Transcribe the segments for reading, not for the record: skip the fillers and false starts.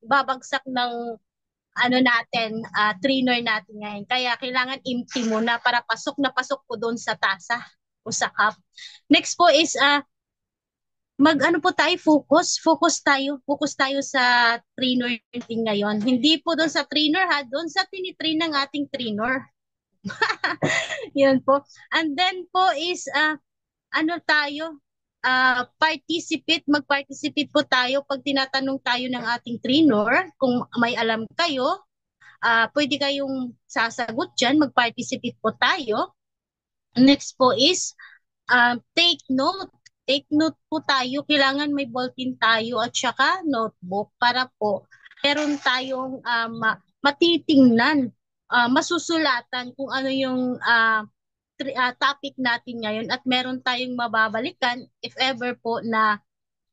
babagsak ng ano natin, trainer natin ngayon. Kaya kailangan empty muna para pasok na pasok po doon sa tasa o sa cup. Next po is mag ano po tayo, focus tayo sa trainer natin ngayon. Hindi po doon sa trainer ha, doon sa tinitrain ng ating trainer. Yun po. And then po is ano tayo, mag-participate po tayo pag tinatanong tayo ng ating trainer kung may alam kayo, pwede kayong sasagot dyan, mag-participate po tayo. Next po is take note. Take note po tayo. Kailangan may ballpen tayo at saka notebook para po meron tayong matitingnan, masusulatan kung ano yung topic natin ngayon at meron tayong mababalikan if ever po na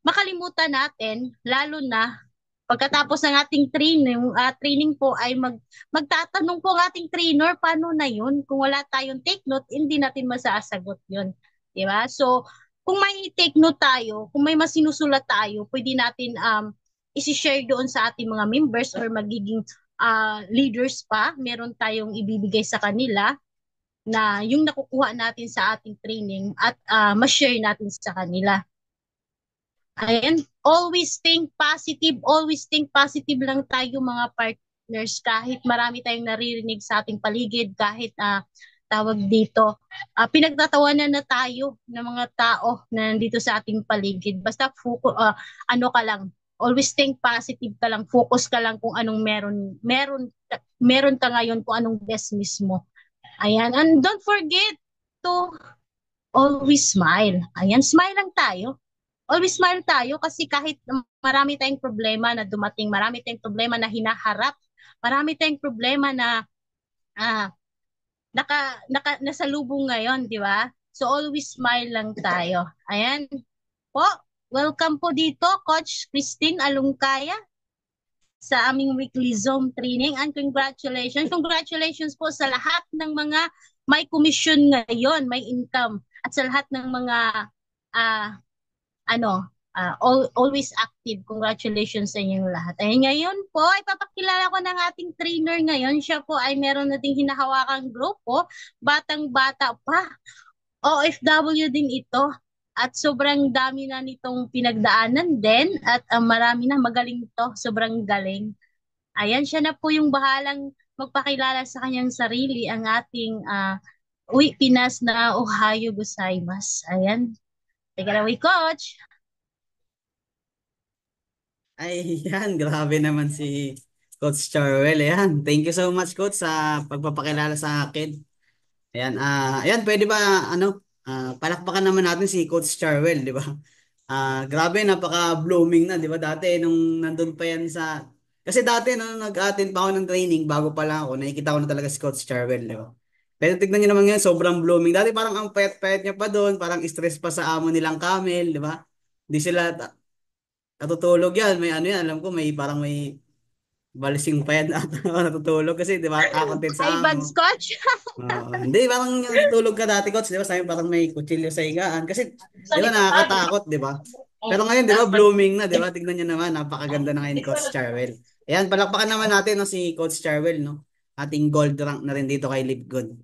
makalimutan natin, lalo na pagkatapos ng ating training po ay magtatanong po ang ating trainer, paano na yun? Kung wala tayong take note, hindi natin masasagot yun. Di ba? So, kung may take note tayo, kung may masinusulat tayo, pwede natin isi-share doon sa ating mga members or magiging leaders pa. Meron tayong ibibigay sa kanila na yung nakukuha natin sa ating training at ma-share natin sa kanila. Ayan, always think positive lang tayo mga partners kahit marami tayong naririnig sa ating paligid, kahit tawag dito, pinagtatawanan na tayo ng mga tao na nandito sa ating paligid. Basta ano ka lang, always think positive ka lang, focus ka lang kung anong meron ka ngayon, kung anong best mismo. Ayan, and don't forget to always smile. Ayan, smile lang tayo. Always smile tayo kasi kahit marami tayong problema na dumating, marami tayong problema na hinaharap, marami tayong problema na ah, nasalubong ngayon, di ba? So always smile lang tayo. Ayan po, welcome po dito, Coach Christine Alungkaya sa aming weekly Zoom training and congratulations. Congratulations po sa lahat ng mga may commission ngayon, may income at sa lahat ng mga ah, always active. Congratulations sa inyong lahat. Ay, ngayon po, ipapakilala ko ng ating trainer ngayon. Siya po ay meron nating hinahawakang grupo. Batang-bata pa. OFW din ito. At sobrang dami na nitong pinagdaanan din. At marami na magaling to. Sobrang galing. Ayan, siya na po yung bahalang magpakilala sa kanyang sarili, ang ating Uy, Pinas na Ohio Gozaimasu. Ayan. Take it away, Coach. Ay, yan. Grabe naman si Coach Charwell. Ayan. Thank you so much, Coach, sa pagpapakilala sa akin. Ayan. Ayan, pwede ba, palakpakan naman natin si Coach Charwell, di ba? Grabe, napaka-blooming na, di ba? Dati, nung nandun pa yan sa... Kasi dati, nung nag-attend pa ako ng training, bago pa lang ako, nakikita ko na talaga si Coach Charwell, di ba? Pero tignan niyo naman ngayon, sobrang blooming. Dati parang ang payat-payat niya pa doon, parang stress pa sa amo nilang Camel, di ba? Di sila natutulog yan. May ano yan, alam ko may parang may balising pa yan ata natutulog kasi di ba kakontent sa Ay, amo. bags, Coach. Hindi parang yung natutulog ka dati coach, di ba sabi parang may kutsilyo sa higaan kasi di ba nakakatakot, di ba? Pero ngayon di ba blooming na, di ba? Tignan niyo naman, napakaganda na ngayon ni Coach Charwell. Ayan, palakpakan naman natin no si Coach Charwell no. Ating gold rank na rin dito kay Live Good.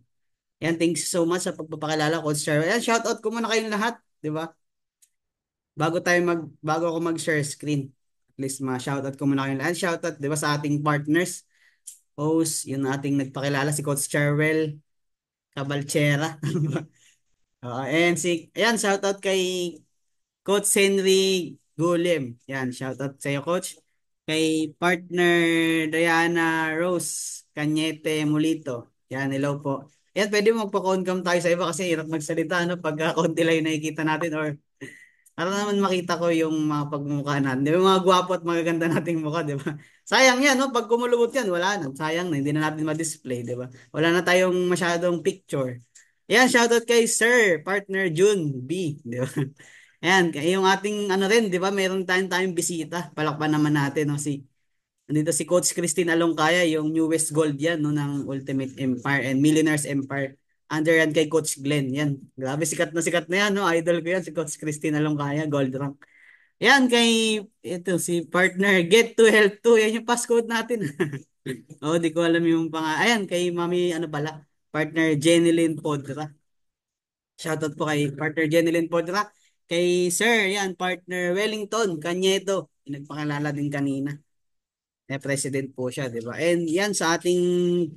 Ayan, thanks so much sa pagpapakilala Coach Charwell. Ayan, shout out ko muna kayong lahat, di ba? Bago ako mag-share screen, at least ma-shoutout ko muna kayo lahat. Shoutout, 'di ba, sa ating partners, host, yung ating nagpakilala si Coach Charwell Cabalchera. And ayan, shoutout kay Coach Henry Gulem. Yan, shoutout sa iyo, Coach. Kay partner Diana Rose Cañete Mulito. Yan, hello po. Yan, pwede mo magpa-concam tayo sa iba kasi hirap magsalita, no? Pagka konti lang yung nakikita natin or para naman makita ko yung mga pagmumukha natin. Di ba mga gwapo at magaganda nating mukha, di ba? Sayang yan, no? Pag kumulubot yan, wala na. Sayang na, hindi na natin ma-display, di ba? Wala na tayong masyadong picture. Yan, shoutout kay Sir, partner June B, di ba? Ayan, yung ating ano rin, di ba? Meron tayong bisita. Palakpan naman natin, no? Nandito si Coach Christine Alongkaya, yung newest gold yan, no? Ng Ultimate Empire and Millionaires Empire. Under yan kay Coach Glenn. Yan. Grabe, sikat na yan, no? Idol ko yan, si Coach Christine Alongkaya, gold rank. Yan kay ito si partner Get to Help to. Yan yung passcode natin. Oh, di ko alam yung Ayan kay Mami ano pala, partner Jenilyn Podra. Shoutout po kay partner Jenilyn Podra. Kay Sir, yan partner Wellington Cañedo. Yung nagpakilala din kanina. President po siya, di ba? And yan sa ating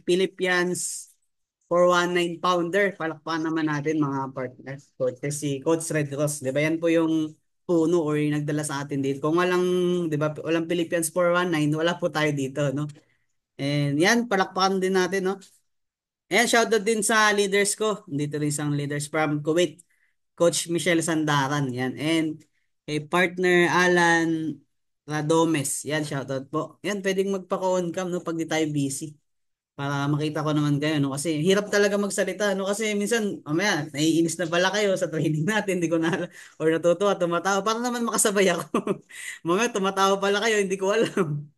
Philippines 419 pounder. Palakpakan naman natin mga partners. Coach, si Coach Red Ross, di ba? Yan po yung puno or yung nagdala sa atin dito. Kung walang, di ba, walang Philippines 419, wala po tayo dito, no? And yan, palakpakan din natin, no? Ayan, shoutout din sa leaders ko. Dito rin isang leaders from Kuwait. Coach Michelle Sandaran. Yan. And kay partner Alan Radomes. Yan, shoutout po. Yan, pwedeng magpa-on cam no, pag di tayo busy. Para makita ko naman kayo. No? Kasi hirap talaga magsalita. No? Kasi minsan, mamaya, naiinis na pala kayo sa training natin. Hindi ko na or natutuwa, tumatawa. Para naman makasabay ako. Mamaya, tumatawa pala kayo. Hindi ko alam.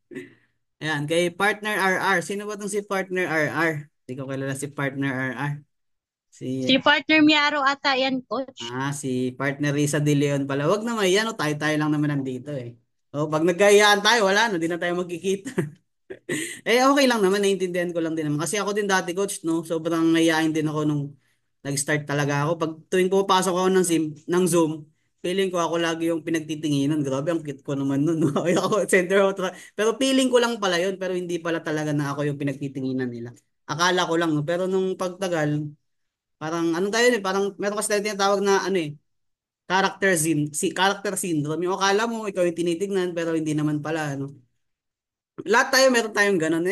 Ayan, kay partner RR. Sino ba itong si partner RR? Hindi ko kilala si partner RR. Si Si partner Miaro ata yan, coach. si partner Risa De Leon pala. Wag naman yan, no? Tayo-tayo lang naman nandito eh. O, pag nagkayaan tayo, wala na, di na tayo magkikita. Okay lang naman, naiintindihan ko lang din naman. Kasi ako din dati, coach, no? Sobrang nahiyain din ako nung nag-start talaga ako. Pag tuwing pumapasok ako ng Zoom, feeling ko ako lagi yung pinagtitinginan. Grabe, ang cute ko naman nun, no? Ay, ako, center of pero feeling ko lang pala yun, pero hindi pala talaga na ako yung pinagtitinginan nila. Akala ko lang, no? Pero nung pagtagal, parang, ano tayo eh, parang meron kasi tayo tinatawag na, ano eh, character syndrome. Yung akala mo, ikaw yung tinitignan, pero hindi naman pala, ano. Lahat tayo meron tayong ganun.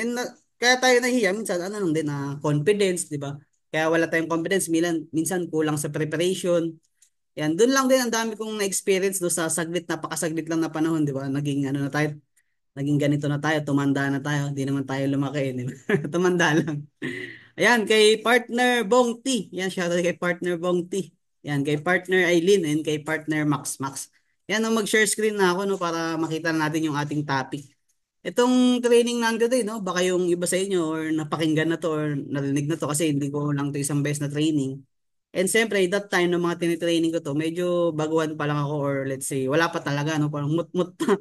Kaya tayo nahihiya minsan ano lang din na confidence, 'di ba? Kaya wala tayong confidence minsan kulang sa preparation. Yan, doon lang din ang dami kong na-experience do sa napakasaglit lang na panahon, 'di ba? Naging ano na tayo, naging ganito na tayo, tumanda na tayo, hindi naman tayo lumaki, 'di ba? Tumanda lang. Ayan, kay partner Bong T. Yan, shoutout kay partner Bong T. Yan, kay partner Eileen and kay partner Max Max. Yan, no, mag-share screen na ako no para makita natin yung ating topic. Itong training nandito eh, no? Baka yung iba sa inyo or napakinggan na to or narinig na to kasi hindi ko lang to isang beses na training. And siyempre, that time ng mga tinitraining ko to, medyo baguhan pa lang ako or let's say, wala pa talaga, no? Parang mut-mut pa.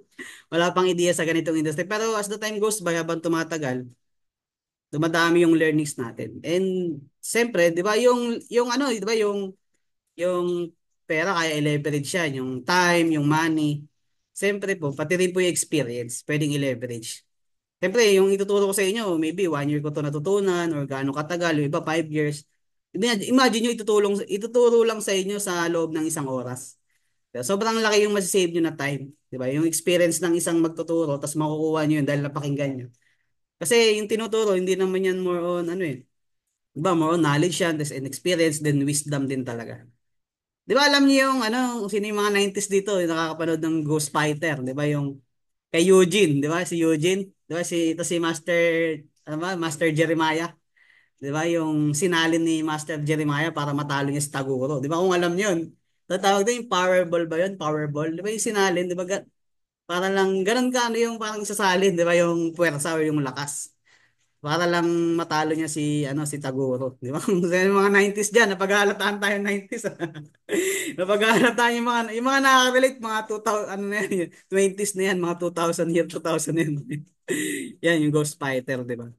Wala pang ideya sa ganitong industry. Pero as the time goes by, habang tumatagal, dumadami yung learnings natin. And siyempre, 'di ba, yung ano, 'di ba, yung pera kaya i-leverage siya, yung time, yung money. Siyempre po, pati rin po yung experience, pwedeng i-leverage. Siyempre, yung ituturo ko sa inyo, maybe 1 year ko to natutunan or gaano katagal, yung iba 5 years. Imagine nyo, ituturo lang sa inyo sa loob ng isang oras. Sobrang laki yung masisave nyo na time. Diba? Yung experience ng isang magtuturo, tapos makukuha nyo yun dahil napakinggan nyo. Kasi yung tinuturo, hindi naman yan more on, ano eh, diba, more on knowledge yan, there's an experience, then wisdom din talaga. Di ba alam niyo yung, ano, sino yung mga 90s dito, yung nakakapanood ng Ghost Fighter, di ba yung kay Eugene, di ba? Si Eugene, di ba? Ito si Master, ano ba? Master Jeremiah. Di ba? Yung sinalin ni Master Jeremiah para matalo niya si Taguro. Di ba kung alam niyo yun? Tatawag din yung Powerball ba yun? Powerball. Di ba yung sinalin? Di ba? Para lang, ganun ka, ano yung parang isasalin, di ba? Yung puwersa o yung lakas. Para lang matalo niya si Taguro. Di ba? Kung sa mga 90s diyan, napaghahalataan tayo 90s. Napaghahalataan yung mga nakaka-relate, mga 2000, ano na yan, 20s na yan, mga 2000 year, 2000 yan. Yan, yung Ghost Fighter, di ba?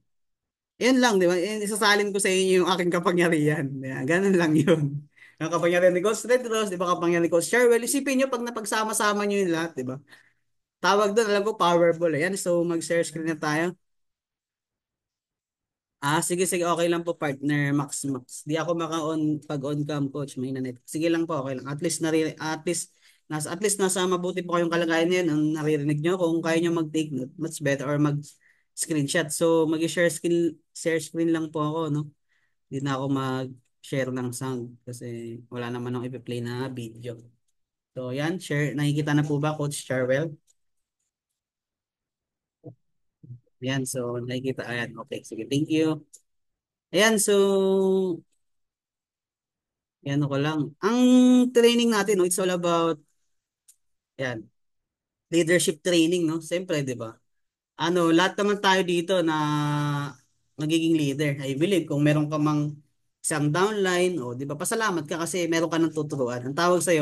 Yan lang, di ba? Isasalin ko sa inyo yung aking kapangyarihan. Yan, ganun lang yun. Yung kapangyarihan ni Ghost Red Rose, di ba? Kapangyarihan ni Ghost Sherwell. Isipin nyo, pag napagsama-sama nyo yung lahat, di ba? Tawag doon, alam ko, Powerball. Yan, so mag-share screen na tayo. Sige, sige, okay lang po partner Max Max. Di ako maka-on pag-on cam coach, may nanet. Sige lang po, okay lang. At least nasa mabuti po kayong kalagayan niyan, ang naririnig niyo kung kaya niyo mag-take note, much better or mag-screenshot. So, share screen lang po ako, no. Hindi na ako mag-share ng sound kasi wala naman akong i-play na video. So, yan, share. Nakikita na po ba Coach Charwell? Yan, so nakikita. Ayan, okay. Sige, thank you. Ayan, so yan ko lang. Ang training natin, no, it's all about yan, leadership training, no? Siyempre, 'di ba? Ano, lahat naman tayo dito na magiging leader. I believe kung meron ka mang isang downline, o 'di ba? Pasalamat ka kasi meron ka ng tuturuan. Ang tawag sa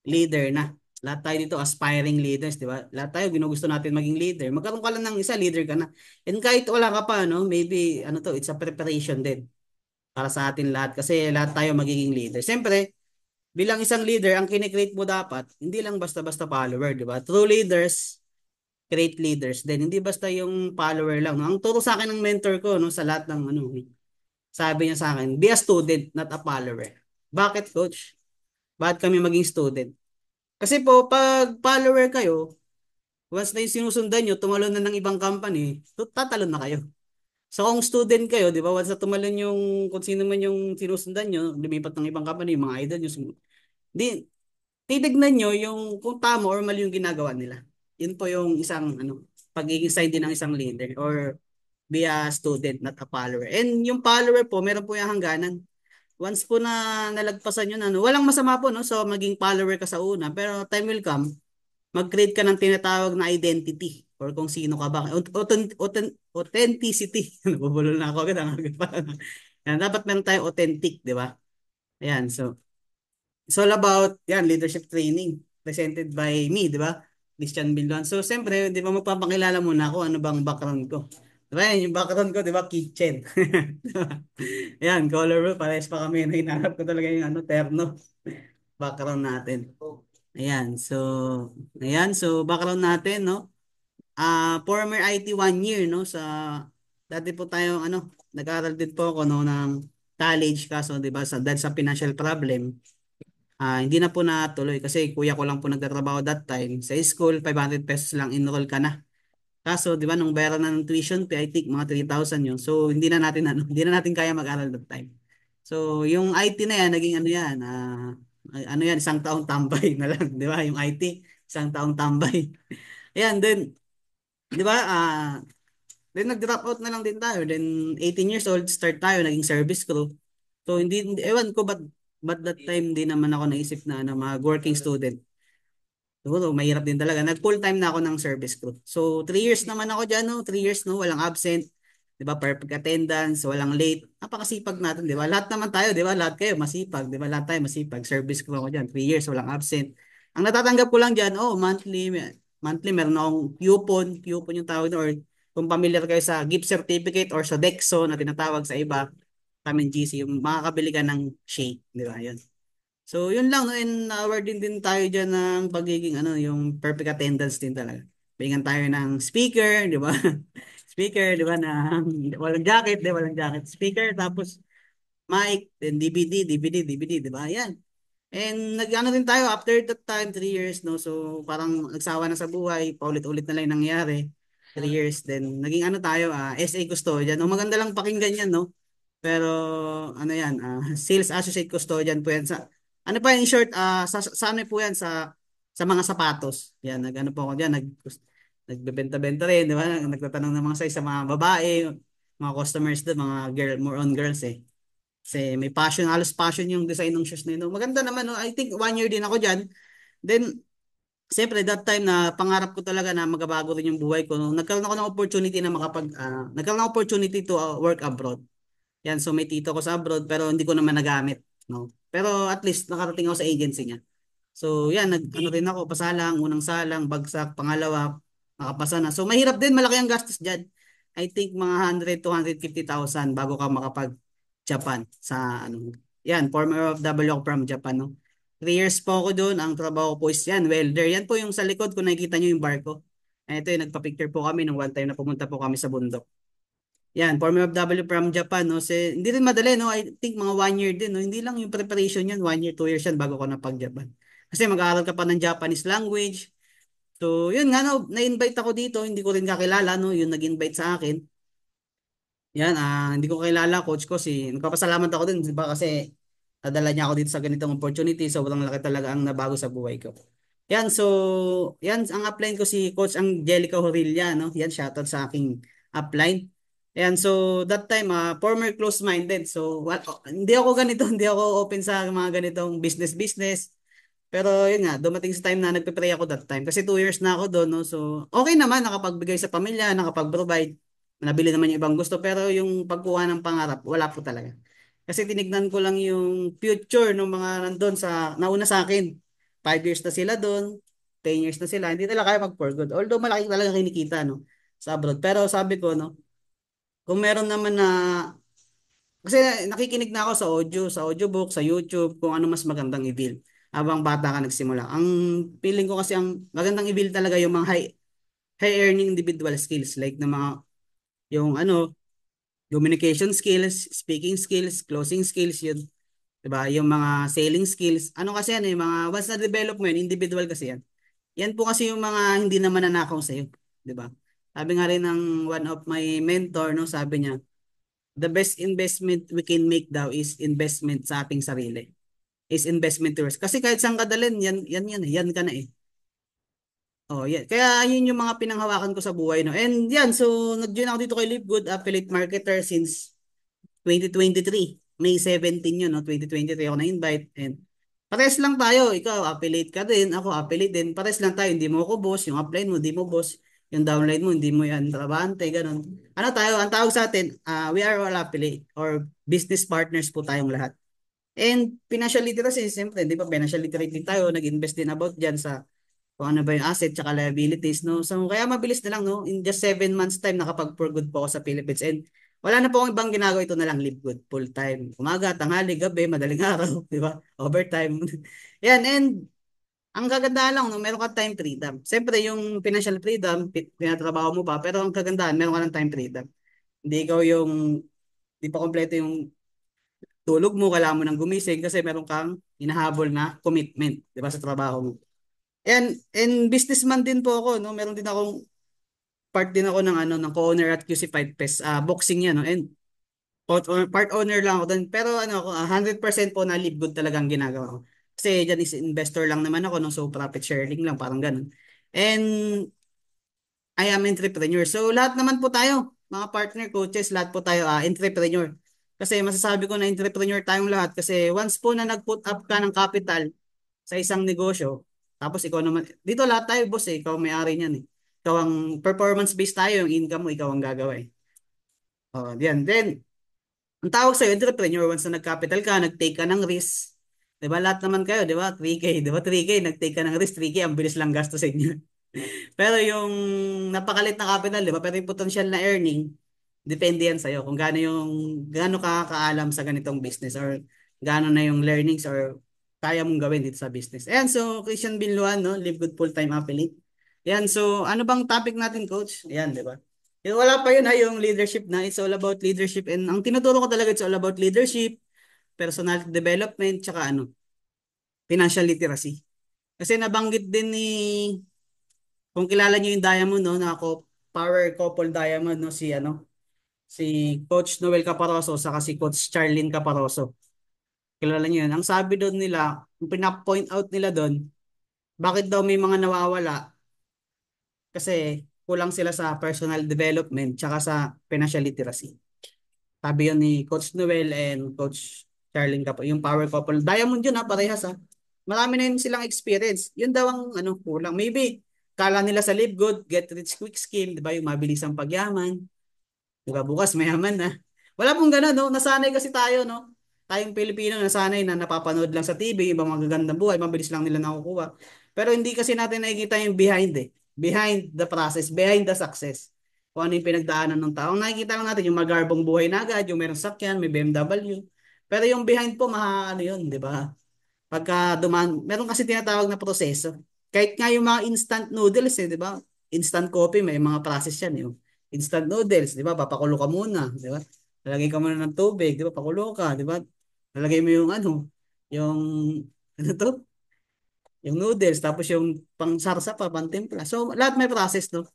leader na. Lahat tayo dito aspiring leaders, di ba? Lahat tayo ginugusto natin maging leader. Magkaroon ka lang ng isa, leader ka na. And kahit wala ka pa, no, maybe ano to, it's a preparation din para sa atin lahat kasi lahat tayo magiging leader. Siyempre, bilang isang leader, ang kinikreate mo dapat, hindi lang basta-basta follower, di ba? True leaders, create leaders. Then hindi basta yung follower lang. No? Ang turo sa akin ng mentor ko, no, sa lahat ng ano, sabi niya sa akin, be a student, not a follower. Bakit, coach? Bakit kami maging student? Kasi po, pag follower kayo, once na yung sinusundan nyo, tumalon na ng ibang company, tatalon na kayo. So kung student kayo, di ba, once na tumalon yung, kung sino man yung sinusundan nyo, lumipat ng ibang company, yung mga idol nyo, di, titignan nyo yung kung tama or mali yung ginagawa nila. Yun po yung isang, ano, pagiging side din ng isang leader or be a student, not a follower. And yung follower po, meron po yung hangganan. Once po na nalagpasan yun, ano, walang masama po, no? So, maging follower ka sa una. Pero time will come, mag-create ka ng tinatawag na identity or kung sino ka ba. Authenticity. Nabubulol na ako agad. Yan, dapat meron tayong authentic, di ba? Ayan, so, it's all about, yan, leadership training presented by me, di ba? Christian Bilon. So, siyempre, di ba, magpapakilala muna ako ano bang background ko. Di ba, yan, yung background ko, di ba, kitchen. Yan, color, parehas pa kami na hinahanap ko talaga yung ano, terno. Background natin. Ayan, so background natin, no? Former IT 1 year, no? Dati po tayo, ano, nag-aral din po ako, no, ng college kaso, di ba, dahil sa financial problem, hindi na po natuloy kasi kuya ko lang po nagtatrabaho that time. Sa school, 500 pesos lang enroll ka na. Kaso, di ba, nung bayaran na ng tuition fee, I think mga 3,000 yun. So, hindi na natin, ano, hindi na natin kaya mag-aral that time. So, yung IT na yan, naging ano yan, ano yan, isang taong tambay na lang, di ba? Yung IT, isang taong tambay. Ayan, then, di ba, then nag-drop out na lang din tayo. Then, 18 years old, start tayo, naging service crew. So, ewan ko, but that time, di naman ako naisip na, ano, mag-working student. Siguro, mahirap din talaga. Nag-full time na ako ng service crew. So, 3 years naman ako dyan, no? 3 years, no? Walang absent. Di ba? Perfect attendance, walang late. Napakasipag natin, di ba? Lahat naman tayo, di ba? Lahat kayo masipag, di ba? Lahat tayo masipag. Service crew ako dyan. 3 years, walang absent. Ang natatanggap ko lang dyan, monthly, meron akong coupon yung tawag na, or kung familiar kayo sa gift certificate or sa Dexo na tinatawag sa iba, kami GC, yung makakabili ka ng shake, di ba? Yun. So, yun lang, no? And award din tayo dyan ng pagiging, ano, yung perfect attendance din talaga. Bigyan tayo ng speaker, di ba? Speaker, di ba, na walang jacket, di ba, walang jacket. Speaker, tapos mic, then DVD, di ba? Yan. And nag-ano din tayo after that time, 3 years, no? So, parang nagsawa na sa buhay, paulit-ulit na lang yung nangyari. 3 years, then naging ano tayo, SA custodian. No? Maganda lang pakinggan yan, no? Pero ano yan, sales associate custodian po yan sa ano pa in short, sa ano po yan sa mga sapatos. Yan, nag-ano po ako diyan, nagbebenta-benta rin, di ba? Nagtatanong ng mga size sa mga babae, mga customers doon, mga girl, more on girls eh. Kasi may passion, halos passion yung design ng shoes na yun. Maganda naman, no? I think 1 year din ako diyan. Then siyempre, that time na pangarap ko talaga na magabago rin yung buhay ko. No? Nagkaroon ako ng opportunity na nagkaroon ng opportunity to work abroad. Yan, so may tito ko sa abroad pero hindi ko naman nagamit, no. Pero at least nakarating ako sa agency niya. So yan, ano rin ako, pasalang, unang salang, bagsak, pangalawa, nakapasa na. So mahirap din, malaki ang gastos diyan. I think mga 100 to 150,000 bago ka makapag Japan sa ano. Yan, former OFW ako from Japan, no. 3 years po ako doon. Ang trabaho ko is yan, welder. Yan po yung sa likod kung nakikita nyo yung barko. Ito yung nagpa-picture po kami nung one time na pumunta po kami sa bundok. Yan, former OFW from Japan, no? Hindi rin madali, no? I think mga 1 year din, no? Hindi lang yung preparation yan, 1 year, 2 years yan bago ko napag-Japan. Kasi mag-aaral ka pa ng Japanese language. So, yun nga, no? Na-invite ako dito, hindi ko rin kakilala, no? Yung nag-invite sa akin. Yan, hindi ko kilala, coach ko nagpapasalamat ako din, di ba? Kasi nadala niya ako dito sa ganitong opportunity. So, walang laki talaga ang nabago sa buhay ko. Yan, so, yan, ang upline ko si Coach Angelica Horilla, no? Yan, shoutout sa aking upline. Yan, so, that time, former close-minded. So, hindi ako ganito, hindi ako open sa mga ganitong business. Pero, yun nga, dumating sa time na nagpe-pray ako that time. Kasi 2 years na ako doon, no? So, okay naman, nakapagbigay sa pamilya, nakapag-provide. Nabili naman yung ibang gusto. Pero, yung pagkuha ng pangarap, wala po talaga. Kasi tinignan ko lang yung future ng mga nandun nauna sa akin. 5 years na sila doon. 10 years na sila, hindi nila kaya mag-for good. Although malaki talaga kinikita, no, sa abroad. Pero sabi ko, no, kung meron naman na, kasi nakikinig na ako sa audiobook, sa YouTube, kung ano mas magandang i-build habang bata ka nagsimula. Ang feeling ko kasi ang magandang i-build talaga yung mga high earning individual skills like na mga yung ano, communication skills, speaking skills, closing skills, yun. 'Di ba? Yung mga selling skills. Ano kasi yan, mga once na develop mo yun, individual kasi yan. Yan po kasi yung mga hindi naman nanakaw sa iyo, 'di ba? Sabi nga rin ng one of my mentor, no, sabi niya, the best investment we can make daw is investment sa ating sarili. Is investment to us. Kasi kahit saan ka dalhin, yan ka na eh. Oh, yan. Kaya yun yung mga pinanghawakan ko sa buhay, no. And yan, so nag-join ako dito kay Livegood Affiliate Marketer since 2023. May 17 yun, no? 2023 ako na-invite. And pares lang tayo. Ikaw, affiliate ka din. Ako, affiliate din. Pares lang tayo. Hindi mo ako boss. Yung upline mo, hindi mo boss. Yung downline mo, hindi mo yan trabante. Ganun. Ano tayo? Ang tawag sa atin, we are all affiliate or business partners po tayong lahat. And financial literacy, siyempre, di ba? Financial literate din tayo. Nag-invest din about dyan sa kung ano ba yung asset tsaka liabilities, no? So, kaya mabilis na lang, no? In just 7 months time, nakapag-for good po ako sa Philippines. And wala na po akong ibang ginagawa, ito na lang, live good, full time. Umaga, tanghali, gabi, madaling araw, di ba? Overtime. Yan, and ang kagandahan lang, no? Meron ka time freedom. Siyempre, yung financial freedom, pinatrabaho mo pa, pero ang kagandahan, meron ka ng time freedom. Hindi ikaw yung, di pa kompleto yung tulog mo, kailangan mo nang gumising kasi meron kang hinahabol na commitment, di ba, sa trabaho mo. And businessman din po ako, no? Meron din akong part din ako ng ano ng co-owner at QC5 Pes. Boxing 'yan, no? And part owner lang ako doon. Pero ano ako, 100% po na live good talagang ginagawa ko. Kasi dyan is investor lang naman ako, no? So profit sharing lang, parang ganun. And I am entrepreneur. So lahat naman po tayo, mga partner, coaches, lahat po tayo entrepreneur. Kasi masasabi ko na entrepreneur tayong lahat kasi once po na nag-put up ka ng capital sa isang negosyo, tapos ikaw naman, dito lahat tayo boss eh, ikaw ang may-ari niyan eh. Ikaw ang performance-based tayo, yung income mo, ikaw ang gagawa eh. Oh, yan. Then, ang tawag sa'yo, entrepreneur, once na nag-capital ka, nag-take ka ng risk. Diba, lahat naman kayo, diba, 3K, diba, 3K, nag-take ka ng risk, 3K, ang bilis lang gastusin niyo. Pero yung napakalit na capital, di ba? Pero yung potential na earning, depende yan sa'yo kung gaano ka kaalam sa ganitong business or gaano na yung learnings or kaya mong gawin dito sa business. Ayan, so Christian Binluan, no? Live Good Full-Time Affiliate. Ayan, so ano bang topic natin, coach? Ayan, di ba? Yung wala pa yun ha, yung leadership na. It's all about leadership. And ang tinuturo ko talaga, it's all about leadership, personal development, tsaka ano, financial literacy. Kasi nabanggit din ni kung kilala niyo yung Diamond, no, na ako, Power Couple Diamond, no, si ano, si Coach Noel Caparoso saka si Coach Charlene Caparoso. Kilala niyo yun. Ang sabi doon nila, yung pina-point out nila doon, bakit daw may mga nawawala? Kasi kulang sila sa personal development tsaka sa financial literacy. Sabi yun ni Coach Noel and Coach Charlene Caparoso, yung Power Couple. Diamond yun ha, parehas ha. Marami na yun silang experience. Yun daw ang ano, kulang. Maybe kala nila sa live good, get rich quick scheme, di ba? Yung mabilis ang pagyaman. Di ba? Bukas mayaman na. Wala pong gano'n, no? Nasanay kasi tayo, no? Tayong Pilipino, nasanay na napapanood lang sa TV, ibang magagandang buhay, mabilis lang nila nakukuha. Pero hindi kasi natin nakikita yung behind eh. Behind the process, behind the success. Kung ano yung pinagdaanan ng tao. Nakikita lang natin yung magarbong buhay na agad, yung merong sakyan, may BMW. Pero yung behind po, ano yun, di ba? Pagka meron kasi tinatawag na proseso. Kahit nga yung mga instant noodles, di ba? Instant coffee, may mga process yan. Yung instant noodles, di ba? Papakulo ka muna, di ba? Lalagay ka muna ng tubig, di ba? Pakulo ka, di ba? Lalagay mo yung ano, yung, ano to? Yung noodles, tapos yung pang sarsa pa, pang timpla. So, lahat may process, no?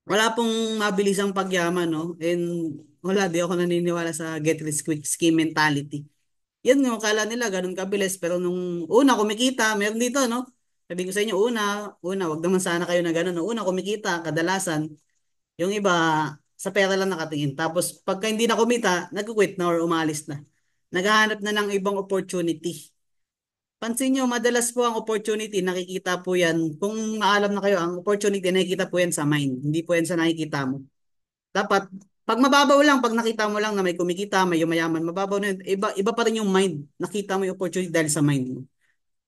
Wala pong mabilisang pagyaman, no? And wala, di ako naniniwala sa get rich quick scheme mentality. Yan nga, kala nila ganun kabilis. Pero nung una kumikita, meron dito, no? Sabi ko sa inyo, wag naman sana kayo na ganun. No? Una kumikita, kadalasan, yung iba, sa pera lang nakatingin. Tapos, pagka hindi na kumita, nag-quit na or umalis na. Naghahanap na ng ibang opportunity. Pansin nyo, madalas po ang opportunity, nakikita po yan. Kung maalam na kayo, ang opportunity, nakikita po yan sa mind. Hindi po yan sa nakikita mo. Dapat, pag mababaw lang, pag nakita mo lang na may kumikita, may yumayaman, mababaw na yun, iba pa rin yung mind. Nakita mo yung opportunity dahil sa mind mo.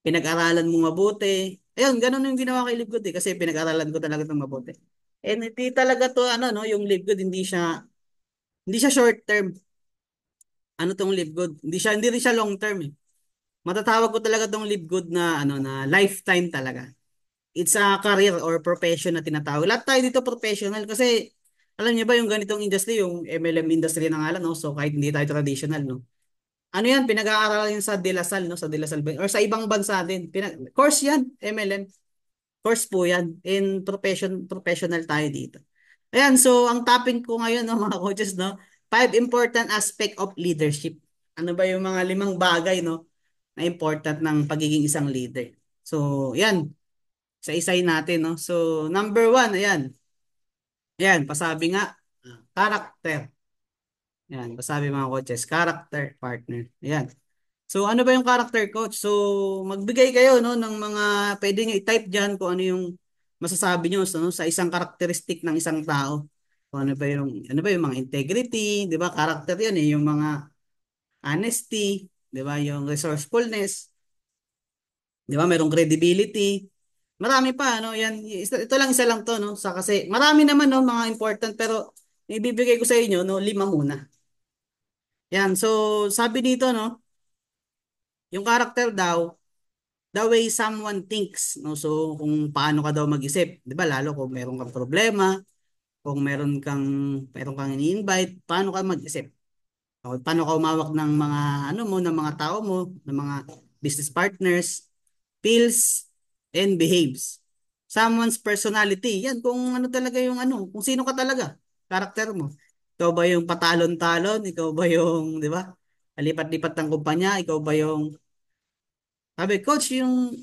pinag-aralan mo mabuti. Ayun, ganun yung ginawa kay Live Good eh, kasi pinag-aralan ko talaga itong mabuti. And hindi talaga to ano no, yung Live Good hindi siya short term. Ano tong Live Good? Hindi rin siya long term eh. Matatawag ko talaga tong Live Good na ano na lifetime talaga. It's a career or profession na tinatawag. Lahat tayo dito professional kasi alam niyo ba yung ganitong industry, yung MLM industry na nga lang, no? So kahit hindi tayo traditional, no? Ano yan, pinag-aaralan yan sa De La Salle, no? Sa De La Salle or sa ibang bansa din. Course yan, MLM. Course po yan. In professional tayo dito. Ayan, so ang topic ko ngayon, no, mga coaches, no? 5 important aspect of leadership. Ano ba yung mga 5 bagay, no, na important ng pagiging isang leader? So, yan. Isa-isayin natin, no? So, number 1, ayan. Ayan, pasabi nga, character. Ayan, pasabi mga coaches, character, partner. Ayan. So, ano ba yung character coach? So, magbigay kayo, no, ng mga, pwede nyo i-type dyan kung ano yung masasabi nyo, so, no, sa isang karakteristik ng isang tao. Kung ano ba yung mga integrity, di ba? Character yun eh, yung mga honesty, di ba? Yung resourcefulness, di ba? Merong credibility. Marami pa, no? Yan, ito lang isa lang to, no? Kasi marami naman, no, mga important, pero ibibigay ko sa inyo, no, 5 muna. Yan, so sabi dito, no, yung character daw, the way someone thinks, no? So kung paano ka daw mag-isip, 'di ba? Lalo kung meron kang problema, kung meron kang ini-invite, paano ka mag-isip? O, paano ka umawak ng mga ano mo, ng mga tao mo, ng mga business partners, feels and behaves. Someone's personality. Yan kung ano talaga yung ano, kung sino ka talaga, karakter mo. Ikaw ba yung patalon-talon? Ikaw ba yung, di ba? Lipat-lipat ng kumpanya? Ikaw ba yung sabi, coach, yung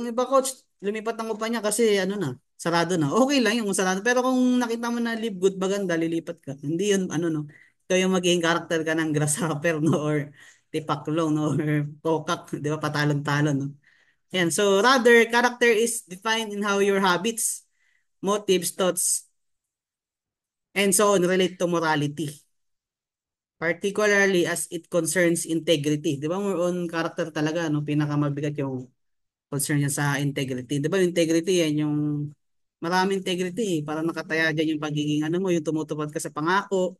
iba coach, lumipat ng kumpanya kasi ano na, sarado na. Okay lang yung sarado. Pero kung nakita mo na live good, maganda, lilipat ka. Hindi yun, ano no, ikaw yung magiging karakter ka ng grasshopper, no, or tipaklong, no, or kokak, di ba, patalon-talon, no. Yan. So, rather, character is defined in how your habits, motives, thoughts, and so on relate to morality. Particularly as it concerns integrity. Di ba, more on character talaga, no, pinakamabigat yung concern niya sa integrity. Di ba yung integrity yan yung maraming integrity eh. Para nakataya dyan yung pagiging ano mo, yung tumutupad ka sa pangako.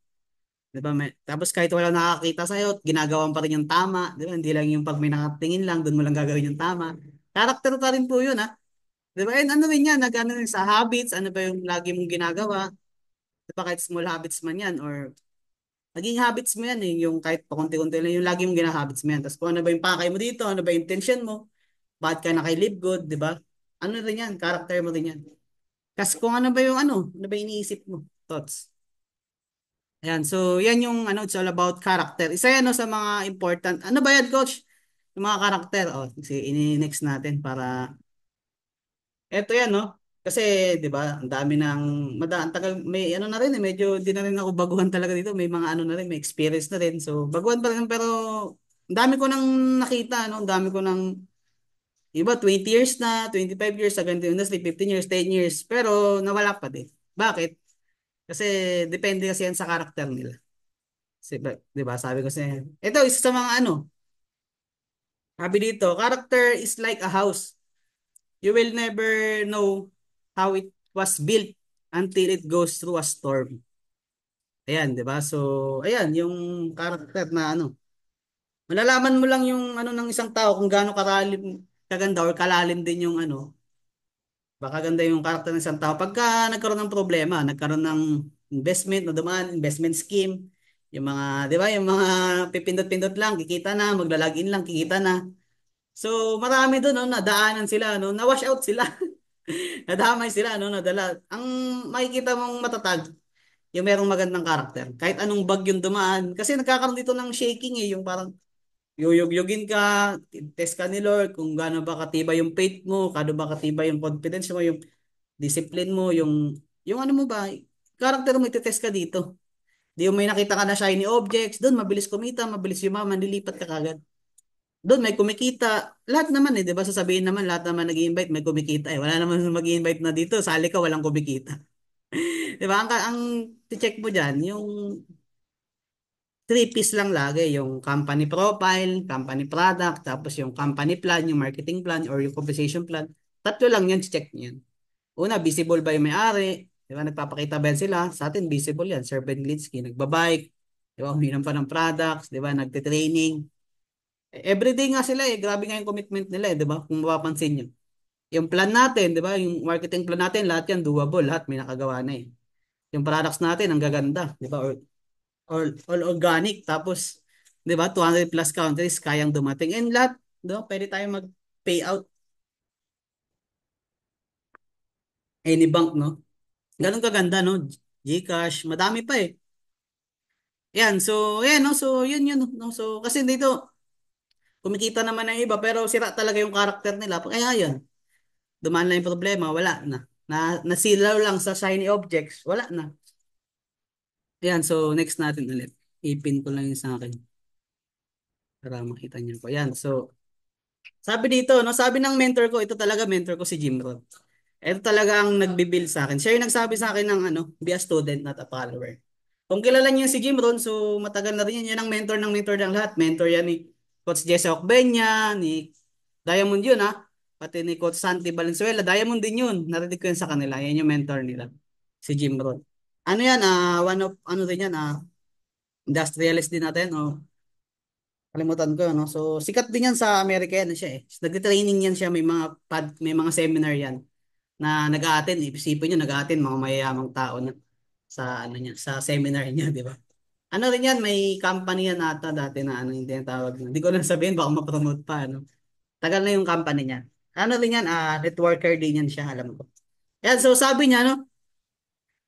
Di ba? Tapos kahit wala nakakita sa'yo, ginagawan pa rin yung tama. Di ba? Hindi lang yung pag may nakatingin lang, doon mo lang gagawin yung tama. Character pa rin po yun ha. Di ba? And ano rin yan, nag-ano rin sa habits, ano ba yung lagi mong ginagawa. Di ba kahit small habits man yan or naging habits mo yan eh, yung kahit pakunti-kunti lang, yung lagi mong gina-habits mo yan. Tapos kung ano ba yung pakay mo dito, ano ba yung intention mo, bakit ka naka-live good, di ba? Ano rin yan, character mo rin yan. Kasi kung ano ba yung iniisip mo, thoughts. Ayan, so yan yung ano, it's all about character. Isa yan no, sa mga important. Ano ba yan, coach? Yung mga character. Oh, sige, ini-next natin para eto yan, no? Kasi, di ba, ang dami ng, ang tagal, may ano na rin eh, medyo di na rin ako baguhan talaga dito. May mga ano na rin, may experience na rin. So, baguhan pa rin, pero ang dami ko nang nakita, no? Ang dami ko nang iba 20 years na, 25 years sa ganitong industry, 15 years, 10 years, pero nawala pa din. Bakit? Kasi depende kasi yan sa karakter nila. Kasi, 'di ba? Sabi ko sa ito isa sa mga ano, sabi dito, character is like a house. You will never know how it was built until it goes through a storm. Ayan, 'di ba? So, ayan yung character na ano. Malalaman mo lang yung ano ng isang tao kung gaano kaganda or kalalim din yung ano. Baka ganda yung karakter ng isang tao. Pagka nagkaroon ng problema, nagkaroon ng investment na dumaan, investment scheme, yung mga, di ba, yung mga pipindot-pindot lang, kikita na, maglalagin lang, kikita na. So, marami doon, no, nadaanan sila, no, na-wash out sila. Nadamay sila, no, nadala. Ang makikita mong matatag, yung merong magandang karakter. Kahit anong bagyong dumaan. Kasi nagkakaroon dito ng shaking eh, yung parang yuyog-yugin ka, test ka ni Lord kung gaano ba katiba yung faith mo, gaano ba katiba yung confidence mo, yung discipline mo, yung ano mo ba, character mo iti-test ka dito. Di yung may nakita ka na shiny objects, doon mabilis kumita, mabilis yumaman, nilipat ka kagad. Doon may kumikita, lahat naman eh, di ba? Sasabihin naman, lahat naman nag-i-invite, may kumikita eh. Wala naman mag-i-invite na dito, sali ka, walang kumikita. Di ba? Ang check mo dyan, three-piece lang lagi. Yung company profile, company product, tapos yung company plan, yung marketing plan, or yung compensation plan. Tatlo lang yan, check niyan. Una, visible ba yung may-ari? Di ba, nagpapakita ba yan sila? Sa atin, visible yan. Sir Ben Glinsky, nagbabike. Di ba, uminom pa ng products. Di ba, nagtitraining. Everyday nga sila eh. Grabe nga yung commitment nila eh. Di ba? Kung mapapansin nyo. Yung plan natin, di ba? Yung marketing plan natin, lahat yan doable. Lahat may nakagawa na eh. Yung products natin, ang gaganda. Di ba? All organic. Tapos, di ba? 200 plus countries kayang dumating. And lahat, di ba? Pwede tayo mag-payout any bank, no? Ganun kaganda, no? GCash, madami pa eh. Yan, so, yan, no? So, yun, no? So, kasi dito, kumikita naman ng iba, pero sira talaga yung karakter nila. Kaya yun, dumaan lang yung problema, wala na. Nasilaw lang sa shiny objects, wala na. Yan, so, next natin ulit. Ipin ko lang yung sa akin para makita niyo po. Yan, so, sabi dito, no? Sabi ng mentor ko, ito talaga mentor ko si Jim Rohn. Ito talaga ang nagbibuild sa akin. Siya yung nagsabi sa akin ng ano, be a student, not a follower. Kung kilala niyo si Jim Rohn, so matagal na rin yan. Yan ang mentor ng lahat. Mentor yan ni Coach Jesse Ocbenya, ni Diamond yun ha. Pati ni Coach Santi Valenzuela. Diamond din yun. Narinig ko yun sa kanila. Yan yung mentor nila. Si Jim Rohn. Ano yan? One of, ano din yan? Industrialist din natin. Kalimutan ko, no? So, sikat din yan sa Amerika yan siya eh. Nag-training yan siya. May mga seminar yan na nag-a-attend. Isipin nyo, nag-a-attend mga mayayamang tao na sa ano niya, sa seminar niya, di ba? Ano rin yan, may company yan ata dati na ano yung tinatawag na. Hindi ko lang sabihin, baka ma-promote pa, ano. Tagal na yung company niya. Ano rin yan, networker din yan siya, alam ko. Yan, so sabi niya, no,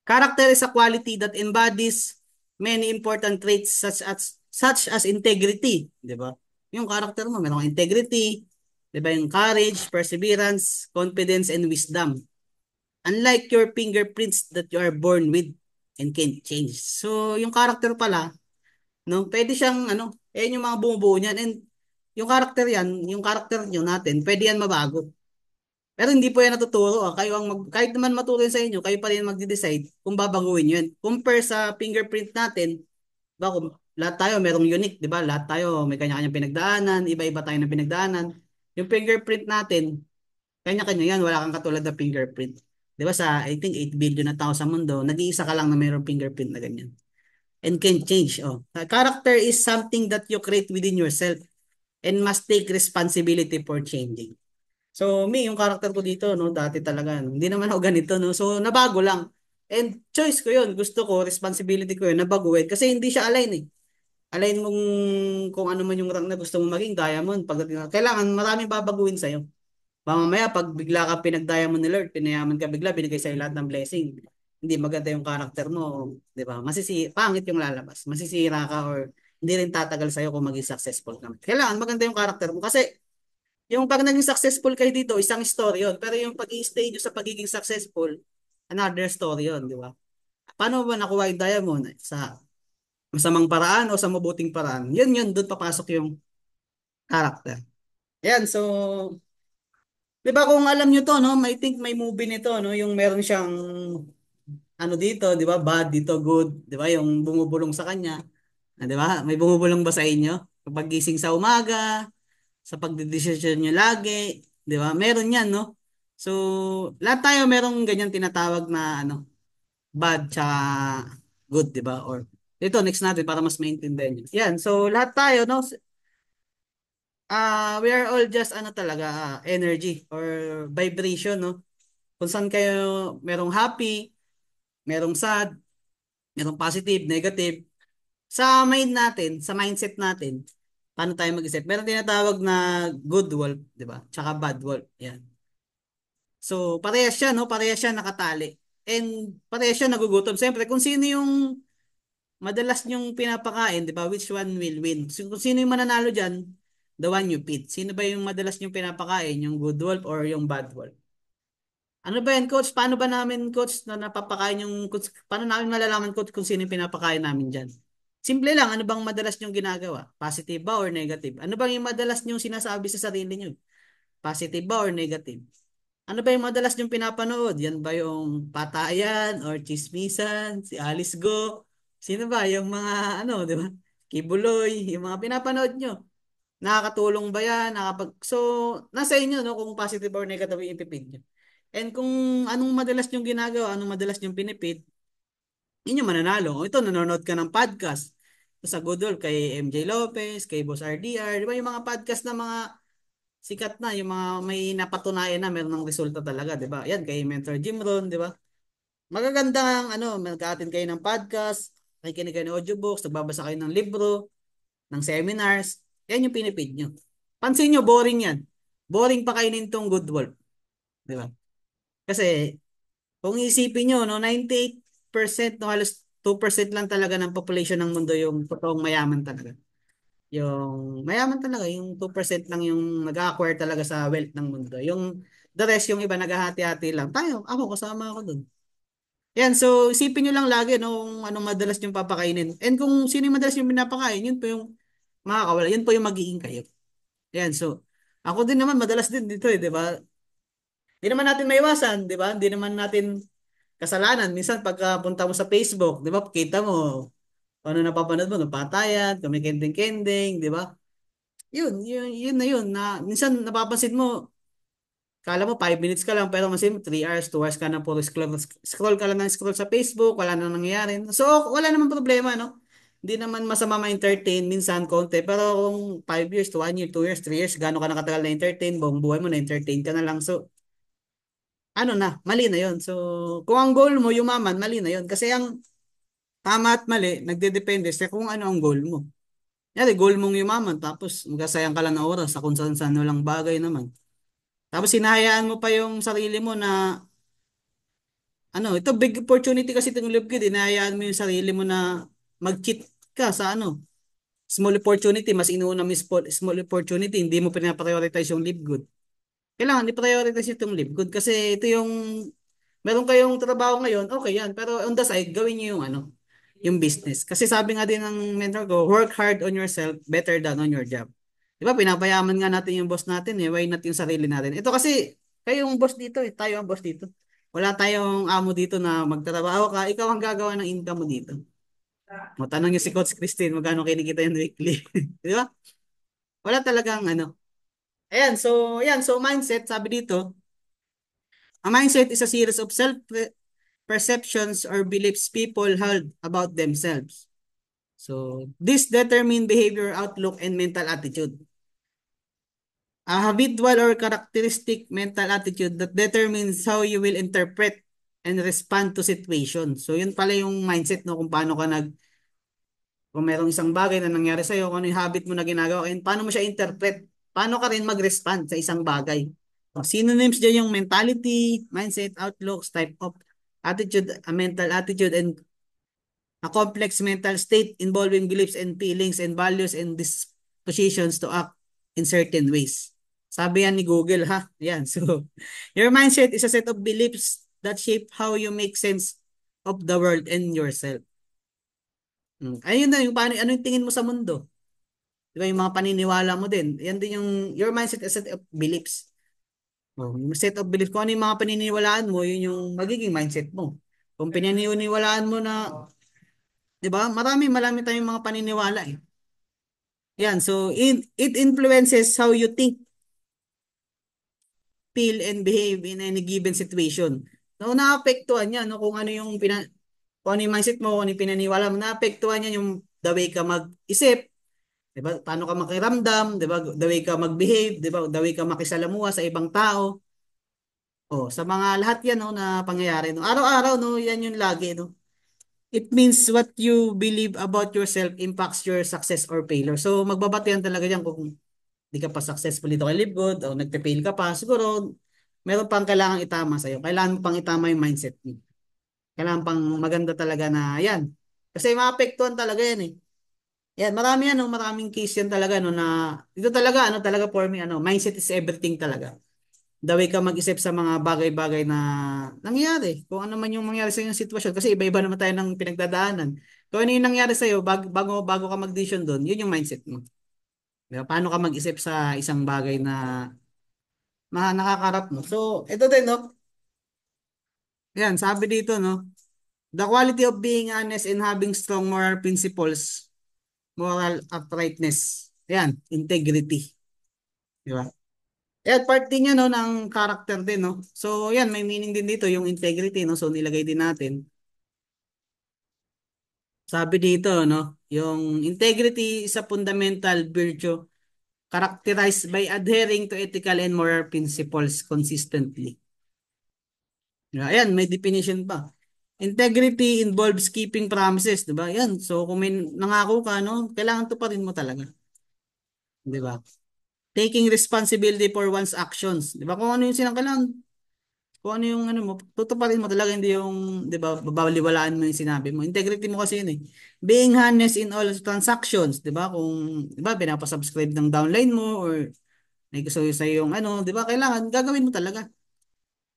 character is a quality that embodies many important traits such as integrity, di ba? Yung character mo, meron kang integrity, di ba, yung courage, perseverance, confidence, and wisdom. Unlike your fingerprints that you are born with and can't change. So, yung character pala, no, pwede siyang, ano, yung mga bumubuo niyan. And yung character yan, yung character nyo natin, pwede yan mabago. Pero hindi po yan natuturo. Kayo kahit naman maturo yan sa inyo, kayo pa rin magde-decide kung babaguhin yun. Compare sa fingerprint natin, ba, lahat tayo merong unique, di ba? Lahat tayo may kanya-kanyang pinagdaanan, iba-iba tayo ng pinagdaanan. Yung fingerprint natin, kanya-kanya yan, wala kang katulad na fingerprint. Di ba sa, I think, 8 billion na tao sa mundo, nag-iisa ka lang na mayroong fingerprint na ganyan. And can change. Oh. Character is something that you create within yourself and must take responsibility for changing. So, yung character ko dito, no, dati talaga, no, hindi naman ako ganito, no. So, nabago lang. And choice ko yun. Gusto ko, responsibility ko yun, nabaguhin. Kasi hindi siya align eh. Align mong kung ano man yung rank na gusto mong maging diamond. Kailangan maraming babaguhin sa'yo. Mamaya, pag bigla ka pinag-diamond ni Lord, pinayaman ka bigla, binigay sa'yo lahat ng blessing. Hindi maganda yung karakter mo, di ba? Pangit yung lalabas. Masisira ka or hindi rin tatagal sa'yo kung maging successful ka. Kailangan maganda yung karakter mo. Kasi yung pag naging successful kayo dito, isang story yun. Pero yung pag-i-stay nyo sa pagiging successful, another story yun, di ba? Paano ba nakuha yung diamond? Sa masamang paraan o sa mabuting paraan? Yun, doon papasok yung karakter. Yan, so 'di ba kung alam niyo to, no? I think may movie nito, no? Yung meron siyang ano dito, 'di ba? Bad dito, good, 'di ba? Yung bumubulong sa kanya. 'Di ba? May bumubulong ba sa inyo? Kapag gising sa umaga, sa pagdedesisyon niyo lagi, 'di ba? Meron 'yan, no? So, lahat tayo merong ganyan tinatawag na ano, bad tsaka good, 'di ba? Or ito next natin para mas maintindihan niyo. Yan. So, lahat tayo, no? We are all just ano talaga, energy or vibration, no? Kung saan kayo merong happy, merong sad, merong positive, negative. Sa mind natin, sa mindset natin, paano tayo mag-isip? Meron tinatawag na good wolf, di ba? Tsaka bad wolf. Yan. So, parehas siya, no? Parehas siya nakatali. And parehas siya nagugutom. Siyempre, kung sino yung madalas niyong pinapakain, di ba? Which one will win? So, kung sino yung mananalo dyan, the one you feed. Sino ba yung madalas niyong pinapakain? Yung good wolf or yung bad wolf? Ano ba yan, coach? Paano ba namin, coach, na napapakain yung, coach, paano namin malalaman, coach, kung sino yung pinapakain namin dyan? Simple lang, ano bang madalas nyong ginagawa? Positive ba or negative? Ano bang yung madalas nyong sinasabi sa sarili nyo? Positive ba or negative? Ano ba yung madalas nyong pinapanood? Yan ba yung Patayan or Chismisan, si Alice Go? Sino ba? Yung mga, ano, di ba? Kibuloy, yung mga pinapanood nyo. Nakakatulong ba yan? So, nasa inyo, no, kung positive or negative yung ipipid nyo. And kung anong madalas yung ginagawa, anong madalas yung pinipid, yun yung mananalo. Ito, nanonood ka ng podcast. Sa Goodwill, kay MJ Lopez, kay Boss RDR, di ba yung mga podcast na mga sikat na, yung mga may napatunayan na meron ng resulta talaga, di ba? Yan, kay Mentor Jim Ron, di ba? Magagandang, mag-attend kayo ng podcast, nakikinig kayo ng audiobooks, nagbabasa kayo ng libro, ng seminars, yan yung pinipid nyo. Pansin nyo, boring yan. Boring pa kayo nitong Good Wolf. Di ba? Kasi, kung isipin nyo, no, 98%, no, halos 2% lang talaga ng population ng mundo yung totoong mayaman talaga. Yung mayaman talaga, yung 2% lang yung nag-acquire talaga sa wealth ng mundo. Yung the rest, yung iba naghahati-hati lang. Tayo, ako, kasama ako dun. Yan, so isipin nyo lang lagi no, kung anong madalas yung papakainin. And kung sino yung madalas yung pinapakain, yun po yung makakawala. Yun po yung magiging kayo. Yan, so ako din naman madalas din dito eh, di ba? Hindi naman natin maiwasan, di ba? Hindi naman natin kasalanan. Minsan pagka punta mo sa Facebook, di ba? Kita mo kung ano napapanood mo, napatayan, kumikending-kending, di ba? Yun na yun. Na, minsan napapansin mo, kala mo 5 minutes ka lang, pero masin mo 3 hours, 2 hours ka na puro scroll, scroll ka lang ng scroll sa Facebook, wala na nangyayari. So, wala naman problema, no? Hindi naman masama ma-entertain, minsan konti. Pero kung 5 years, to 1 year, 2 years, 3 years, gano'n ka nakatagal na-entertain, buong buhay mo na-entertain ka na lang. So, ano na, mali na yun. So, kung ang goal mo, yumaman, mali na yun. Kasi ang tama at mali, nagdedepende sa kung ano ang goal mo. Yari, goal mong yumaman, tapos magkasayang ka lang ng oras sa kung saan walang bagay naman. Tapos hinahayaan mo pa yung sarili mo na ito big opportunity kasi itong live good. Hinahayaan mo yung sarili mo na mag-cheat ka sa small opportunity. Mas inuuna mo yung small opportunity. Hindi mo pinaprioritize yung live good. Kailangan i-prioritize itong live good kasi ito yung meron kayong trabaho ngayon, okay yan. Pero on the side, gawin niyo yung yung business. Kasi sabi nga din ng mentor ko, work hard on yourself better than on your job. Di ba, pinapayaman nga natin yung boss natin eh. Why not yung sarili natin? Ito kasi, kayo yung boss dito eh. Tayo ang boss dito. Wala tayong amo dito na magtatrabaho ka. Ikaw ang gagawa ng income mo dito. Matanong niyo si Coach Christine, magkano kinikita yung weekly. Di ba? Wala talagang Ayan, so mindset, sabi dito, a mindset is a series of self-perceptions or beliefs people hold about themselves. So, this determine behavior, outlook, and mental attitude. A habitual or characteristic mental attitude that determines how you will interpret and respond to situation. So, yun pala yung mindset, no, kung paano ka kung merong isang bagay na nangyari sa'yo, kung ano yung habit mo na ginagawa, and paano mo siya interpret, paano ka rin mag-respond sa isang bagay. So, synonyms dyan yung mentality, mindset, outlooks, type of attitude, a mental attitude, and a complex mental state involving beliefs and feelings and values and dispositions to act in certain ways. Sabi yan ni Google, ha? Yan. So, your mindset is a set of beliefs that shape how you make sense of the world and yourself. Ayun na, yung paano, ano yung tingin mo sa mundo? Di ba, yung mga paniniwala mo din. Yan din yung, your mindset is a set of beliefs. Oh, yung set of beliefs, kung ano yung mga paniniwalaan mo, yun yung magiging mindset mo. Kung pinaniniwalaan mo na, di ba, marami tayong mga paniniwala eh. Yan, so it influences how you think, feel, and behave in any given situation. So, naapektuhan yan, no? Kung ano yung mindset mo, kung ano yung pinaniwala mo, naapektuhan yan yung the way ka mag-isip, di ba? Paano ka makiramdam, di ba? The way ka mag-behave, di ba? The way ka makisalamuha sa ibang tao. Oh, sa mga lahat yan, no, na pangyayari, no? Araw-araw, no, yan yung lagi, no? It means what you believe about yourself impacts your success or failure. So, magbabatian talaga yan kung di ka pa successful dito kay Live Good o nagpe-fail ka pa, siguro meron pang kailangan itama sa'yo. Kailangan mo pang itama yung mindset mo. Kailangan pang maganda talaga na yan. Kasi maapektuhan talaga yan eh. Yan, marami yan, no? Maraming case yan talaga no na ito talaga talaga for me mindset is everything talaga. The way ka mag-isip sa mga bagay-bagay na nangyayari. Kung ano man yung mangyari sa yung sitwasyon kasi iba-iba naman tayo ng pinagdadaanan. Kung ano yung nangyari sa iyo bago ka mag-decision doon, yun yung mindset mo. Diba? Paano ka mag-isip sa isang bagay na nakakarap mo. So, ito din, no? Yan, sabi dito, no? The quality of being honest and having strong moral principles moral uprightness. Yan, integrity. Di ba? Yan, part din yan, no, ng character din, no? So, yan, may meaning din dito, yung integrity, no? So, nilagay din natin. Sabi dito, no? Yung integrity is a fundamental virtue characterized by adhering to ethical and moral principles consistently. Ayan, may definition pa. Integrity involves keeping promises, di ba? Yan. So, kung may nangako ka, no, kailangan tuparin mo talaga. Di ba? Taking responsibility for one's actions. Di ba? Kung ano yung sinangkalan, kung ano yung ano mo, tutuparin mo talaga, hindi yung, di ba, babaliwalaan mo yung sinabi mo. Integrity mo kasi yun eh. Being honest in all transactions, di ba? Kung, di ba, pinapasubscribe ng downline mo or may gusto sa yung ano, di ba? Kailangan, gagawin mo talaga.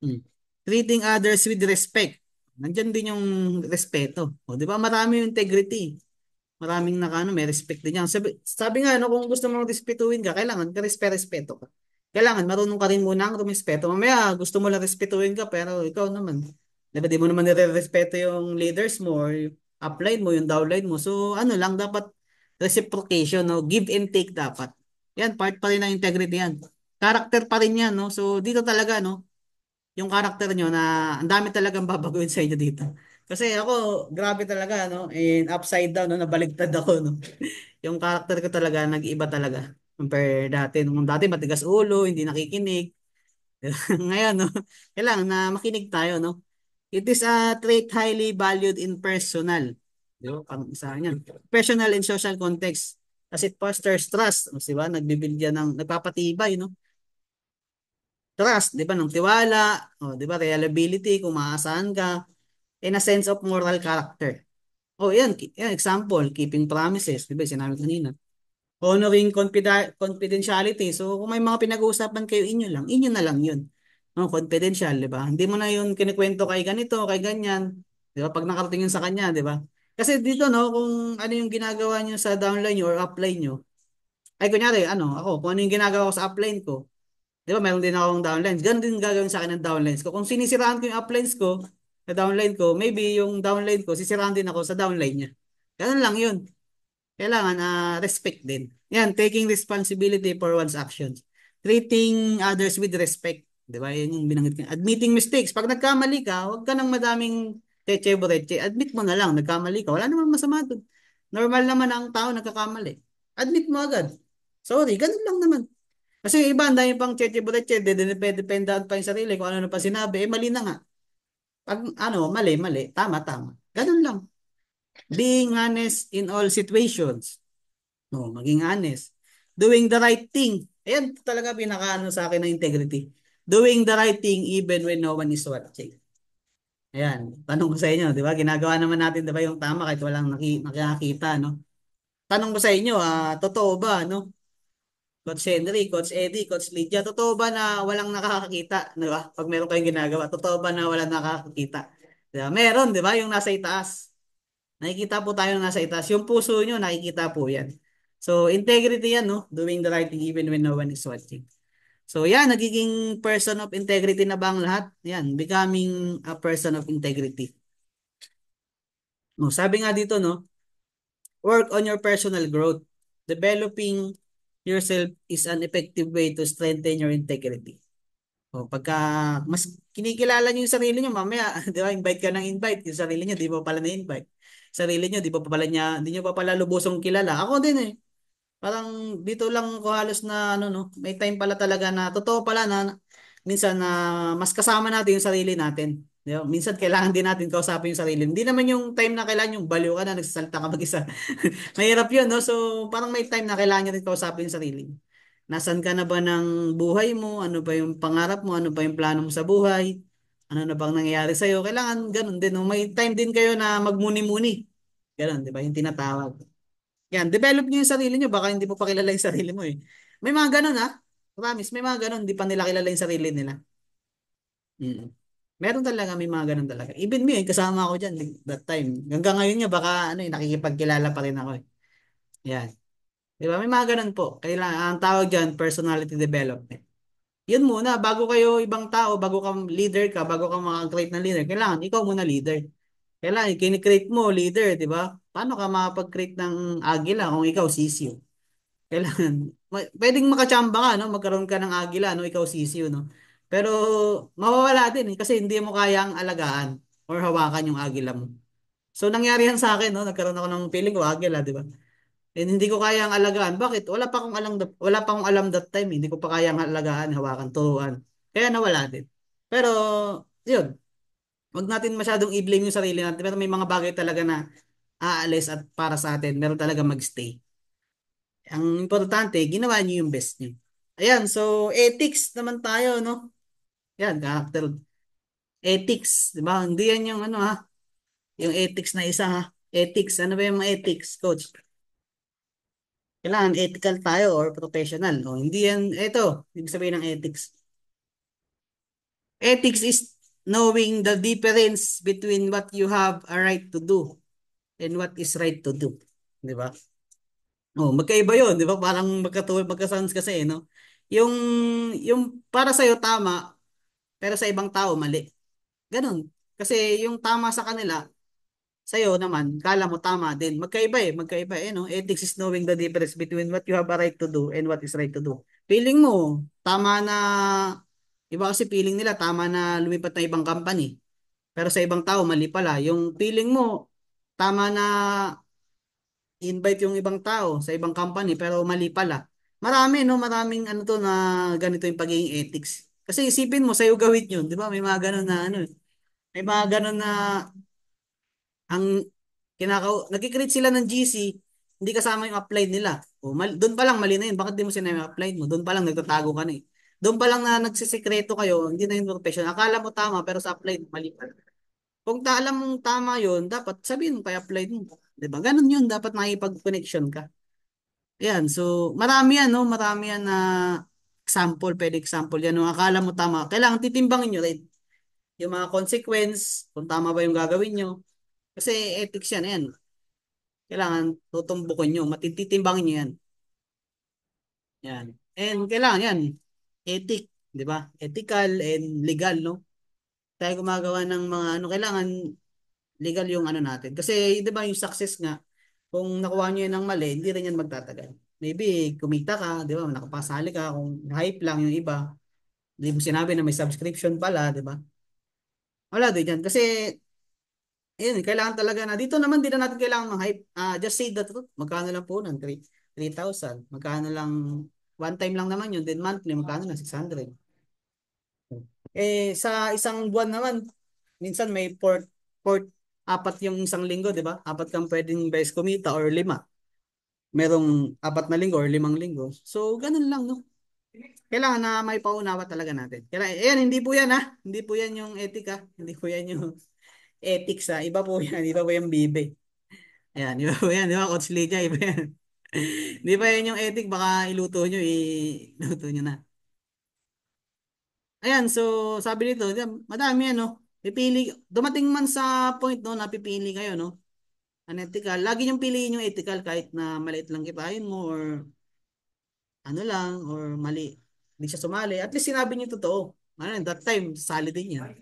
Hmm. Treating others with respect. Nandiyan din yung respeto. O, di ba? Marami yung integrity. Maraming nakano, may respect din yan. Sabi nga, no, kung gusto mong respetuhin ka, kailangan ka respeto ka. Kailangan marunong ka rin muna ang rumispeto. Mamaya, gusto mo lang respetuhin ka, pero ikaw naman. Di mo naman nire-respeto yung leaders mo or yung upline mo, yung downline mo. So, ano lang, dapat reciprocation, no? Give and take dapat. Yan, part pa rin ng integrity yan. Character pa rin yan, no? So, dito talaga, no? Yung character nyo na ang dami talagang babaguhin sa inyo dito. Kasi ako, grabe talaga, no? And upside down, no? Nabaligtad ako, no? Yung character ko talaga, nag-iba talaga. Compare dati. Nung dati matigas ulo, hindi nakikinig. Ngayon, no? Kailangan na makinig tayo, no? It is a trait highly valued in personal. Di ba? Pang isa yan. Personal and social context. As it fosters trust. Di ba? Nagbibigyan ng, nagpapatibay, no? Trust, di ba? Ng tiwala, o, di ba? Reliability, kung maasahan ka, in a sense of moral character. Oh, yan, example, keeping promises, di ba? Sinabi ko kanina. Honoring confidentiality. So, kung may mga pinag-uusapan kayo, inyo na lang yun. No, confidential, di ba? Hindi mo na yun kinikwento kay ganito, kay ganyan. Di ba? Pag nakarating yun sa kanya, di ba? Kasi dito, no, kung ano yung ginagawa nyo sa downline nyo or upline nyo, ay kunyari, ano, ako, kung ano yung ginagawa ko sa upline ko, di ba, meron din akong downlines. Ganun din gagawin sa akin ng downlines ko. Kung sinisiraan ko yung uplines ko, sa downline ko, maybe yung downline ko, sisiraan din ako sa downline niya. Ganun lang yun. Kailangan respect din. Yan, taking responsibility for one's actions. Treating others with respect. Di ba? Yan yung binanggit ko. Admitting mistakes. Pag nagkamali ka, huwag ka nang madaming teche boreche. Admit mo na lang, nagkamali ka. Wala namang masama doon. Normal naman ang tao nagkakamali. Admit mo agad. Sorry, ganun lang naman. Kasi yung iba, ang dami pang cheche boreche, dependahan pa yung sarili kung ano pa sinabi, mali na nga. Pag ano, mali, tama. Ganun lang. Being honest in all situations. No, maging honest. Doing the right thing. Ayan talaga pinakaano sa akin ng integrity. Doing the right thing even when no one is watching. Ayan, tanong ko sa inyo, di ba? Ginagawa naman natin, di ba, yung tama kahit walang nakakita, no? Tanong ko sa inyo, totoo ba, no? Coach Henry, Coach Eddie, Coach Lydia, totoo ba na walang nakakakita, di ba? Pag meron kayong ginagawa, totoo ba na walang nakakakita? Di ba? Meron, di ba? Yung nasa itaas. Nakikita po tayo na nasa itaas. Yung puso nyo, nakikita po yan. So, integrity yan, no? Doing the right thing even when no one is watching. So, yan, nagiging person of integrity na ba ang lahat? Yan, becoming a person of integrity. No, sabi nga dito, no? Work on your personal growth. Developing yourself is an effective way to strengthen your integrity. O, pagka mas kinikilala niyo yung sarili niyo, mamaya, di ba, invite ka ng invite, yung sarili niyo, di ba pala na-invite? Sarili niyo, di ba pa pala niya, di niyo pa pala lubusong kilala. Ako din eh. Parang dito lang ko halos na ano no, may time pala talaga na totoo pala na minsan na mas kasama natin yung sarili natin. Di ba? Minsan kailangan din natin kausapin yung sarili. Hindi naman yung time na kailangan yung baliw ka na nagsasalita ka mag-isa. Mahirap yun, no? So, parang may time na kailangan nyo rin kausapin yung sarili. Nasaan ka na ba ng buhay mo? Ano ba yung pangarap mo? Ano ba yung plano mo sa buhay? Ano na bang nangyayari sa'yo? Kailangan ganun din. No? May time din kayo na magmuni-muni. Ganun, di ba? Yung tinatawag. Yan, develop nyo yung sarili nyo. Baka hindi mo pa kilala yung sarili mo eh. May mga ganun ha. Promise, may mga ganun. Hindi pa nila kilala yung sarili nila. Mm. Meron talaga, may mga ganun talaga. Even me, kasama ako dyan that time. Hanggang ngayon nga, baka ano, nakikipagkilala pa rin ako eh. Yan. Di ba? May mga ganun po. Kailangan, ang tawag dyan, personality development. Yun muna, bago kayo ibang tao, bago ka leader ka, bago ka makakreate ng leader, kailangan ikaw muna leader. Kailangan, kinikreate mo leader, di ba? paano ka makapag-create ng agila kung ikaw sisiyo? Kailangan, pwedeng makachamba ka, no? Magkaroon ka ng agila, no? Ikaw sisiyo, no? Pero mawawala din eh, kasi hindi mo kayang alagaan or hawakan yung agila mo. So nangyari yan sa akin, no? Nagkaroon ako ng feeling ko agila, di ba? And hindi ko kayang alagaan. Bakit? Wala pa akong alam that time. Hindi ko pa kayang alagaan, hawakan, turuan. Kaya nawala din. Pero, yun. Wag natin masyadong i-blame yung sarili natin. Pero may mga bagay talaga na aalis at para sa atin, meron talaga magstay. Ang importante, ginawa niyo yung best niyo. Ayan, so ethics naman tayo, no? Yan, character ethics, di ba? Hindi yan yung ano ha, yung ethics na isa ha. Ethics, ano ba yung mga ethics, coach? Kailangan ethical tayo or professional. O, hindi yan, ito, ibig sabihin ng ethics. Ethics is knowing the difference between what you have a right to do and what is right to do. Di ba? Oh, magkaiba 'yon, 'di ba? Parang magka-sounds kasi, no? Yung yung para sa tama, pero sa ibang tao mali. Ganun. Kasi yung tama sa kanila, sa naman, kala mo tama din. Magkaiba eh, no? Ethics is knowing the difference between what you have a right to do and what is right to do. Feeling mo, tama na, iba kasi feeling nila, tama na lumipat na ibang company. Pero sa ibang tao, mali pala. Yung feeling mo, tama na invite yung ibang tao sa ibang company pero mali pala. Marami no, maraming ano to na ganito yung pagiging ethics. Kasi isipin mo sa'yo gawin yun, 'di ba? May mga ganun na ano, may mga ganun na ang nagki-create sila ng GC, hindi kasama yung applied nila. Doon pa lang mali na yun. Bakit di mo sinama yung applied mo? Doon pa lang nagtatago ka na eh. Doon pa lang na nagsisikreto kayo, hindi na yung profession. Akala mo tama pero sa applied mali pa. Kung alam mong tama yun, dapat sabihin mo pa applied mo. 'Di ba? Ganun yun, dapat makipag-connection ka. Yan, so marami yan, no? Marami yan na pwede example yan. No? Akala mo tama, kailangan titimbangin nyo rin yung mga consequence, kung tama ba yung gagawin nyo. Kasi ethics yan, yan. Kailangan tutumbukin nyo, matititimbangin nyo yan. Yan. And kailangan yan, ethic, di ba? Ethical and legal, no? Tayo gumagawa ng mga ano, kailangan legal yung ano natin. Kasi, di ba, yung success nga, kung nakuha nyo yan ng mali, hindi rin yan magtatagal. Maybe, kumita ka, di ba, nakapasali ka, kung hype lang yung iba, hindi mo sinabi na may subscription pala, di ba? Wala din yan. Kasi, ayun, kailangan talaga na, dito naman, di na natin kailangan mag-hype. Just say the truth. Magkano lang po nun? 3,000. Magkano lang, one time lang naman yun, then monthly, magkano lang? 600. Sa isang buwan naman, minsan may apat yung isang linggo, di ba? Apat kang pwedeng best kumita or lima. Merong 4 na linggo or 5 linggo. So, ganun lang, no? Kailangan na may paunawa talaga natin. Kailangan, ayan, hindi po yan, ha? Hindi po yan yung etika. Hindi po yan yung ethics, ha? Iba po yan. Iba po yung bibe. Ayan, iba po yan. Di ba, Coach Lydia? Iba yan. Di ba yan yung ethic? Baka iluto nyo na. Ayan, so, sabi nito, madami yan, no? Dumating man sa point, no, na pipili kayo, no? Unethical. Lagi niyong piliin yung ethical kahit na maliit lang kitain mo or ano lang or mali. Hindi siya sumali. At least sinabi niyo totoo. Ano, that time, sali din yan.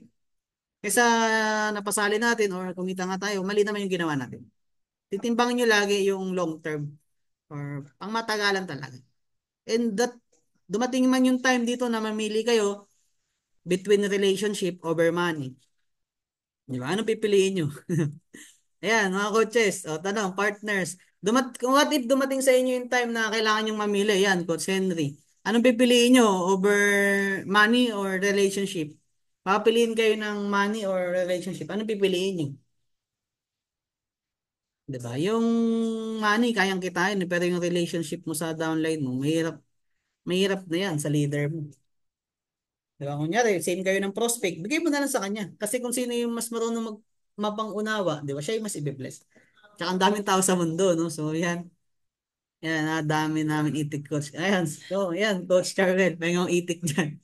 Kaysa napasali natin or kumita nga tayo, mali naman yung ginawa natin. Titimbangin niyo lagi yung long term or pang matagalan talaga. And that, dumating man yung time dito na mamili kayo between relationship over money. Di ba? Anong pipiliin niyo? Ayan, mga coaches, o tanong, partners. What if dumating sa inyo yung time na kailangan yung mamili? Yan, Coach Henry. Anong pipiliin nyo? Over money or relationship? Papiliin kayo ng money or relationship. Anong pipiliin nyo? Diba? Yung money, kayang kitain. Pero yung relationship mo sa downline mo, mahirap. Mahirap na yan sa leader mo. Diba? Kunyari, same kayo ng prospect, bigay mo na lang sa kanya. Kasi kung sino yung mas marunong mapang-unawa, di ba? Siya yung mas ibe-bless. Tsaka ang daming tao sa mundo, no? So, yan. Yan, dami namin itik, coach. Ayan, so, yan, Coach Charvel. May yung itik dyan.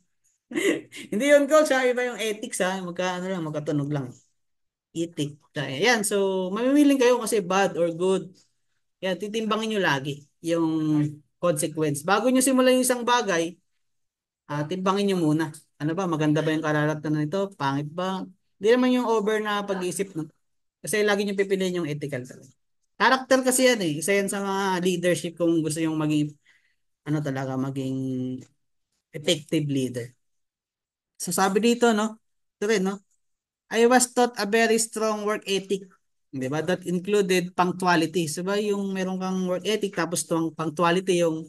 Hindi yun, coach, ha? Iba yung ethics, ha? Ano lang, magkatunog lang. Itik. Ayan, so, mamimiling kayo kasi bad or good. Yan, titimbangin nyo lagi yung consequence. Bago nyo simulan yung isang bagay, timbangin nyo muna. Ano ba, maganda ba yung kararatan na nito? Pangit ba? Hindi naman yung over na pag-iisip, no? Kasi lagi nyo pipiliin yung ethical talaga. Character kasi yan eh. Isa yan sa mga leadership kung gusto yung maging, ano talaga, maging effective leader. So sabi dito, no? Ito rin, no? I was taught a very strong work ethic. Di ba? That included punctuality. So ba yung meron kang work ethic tapos tong punctuality yung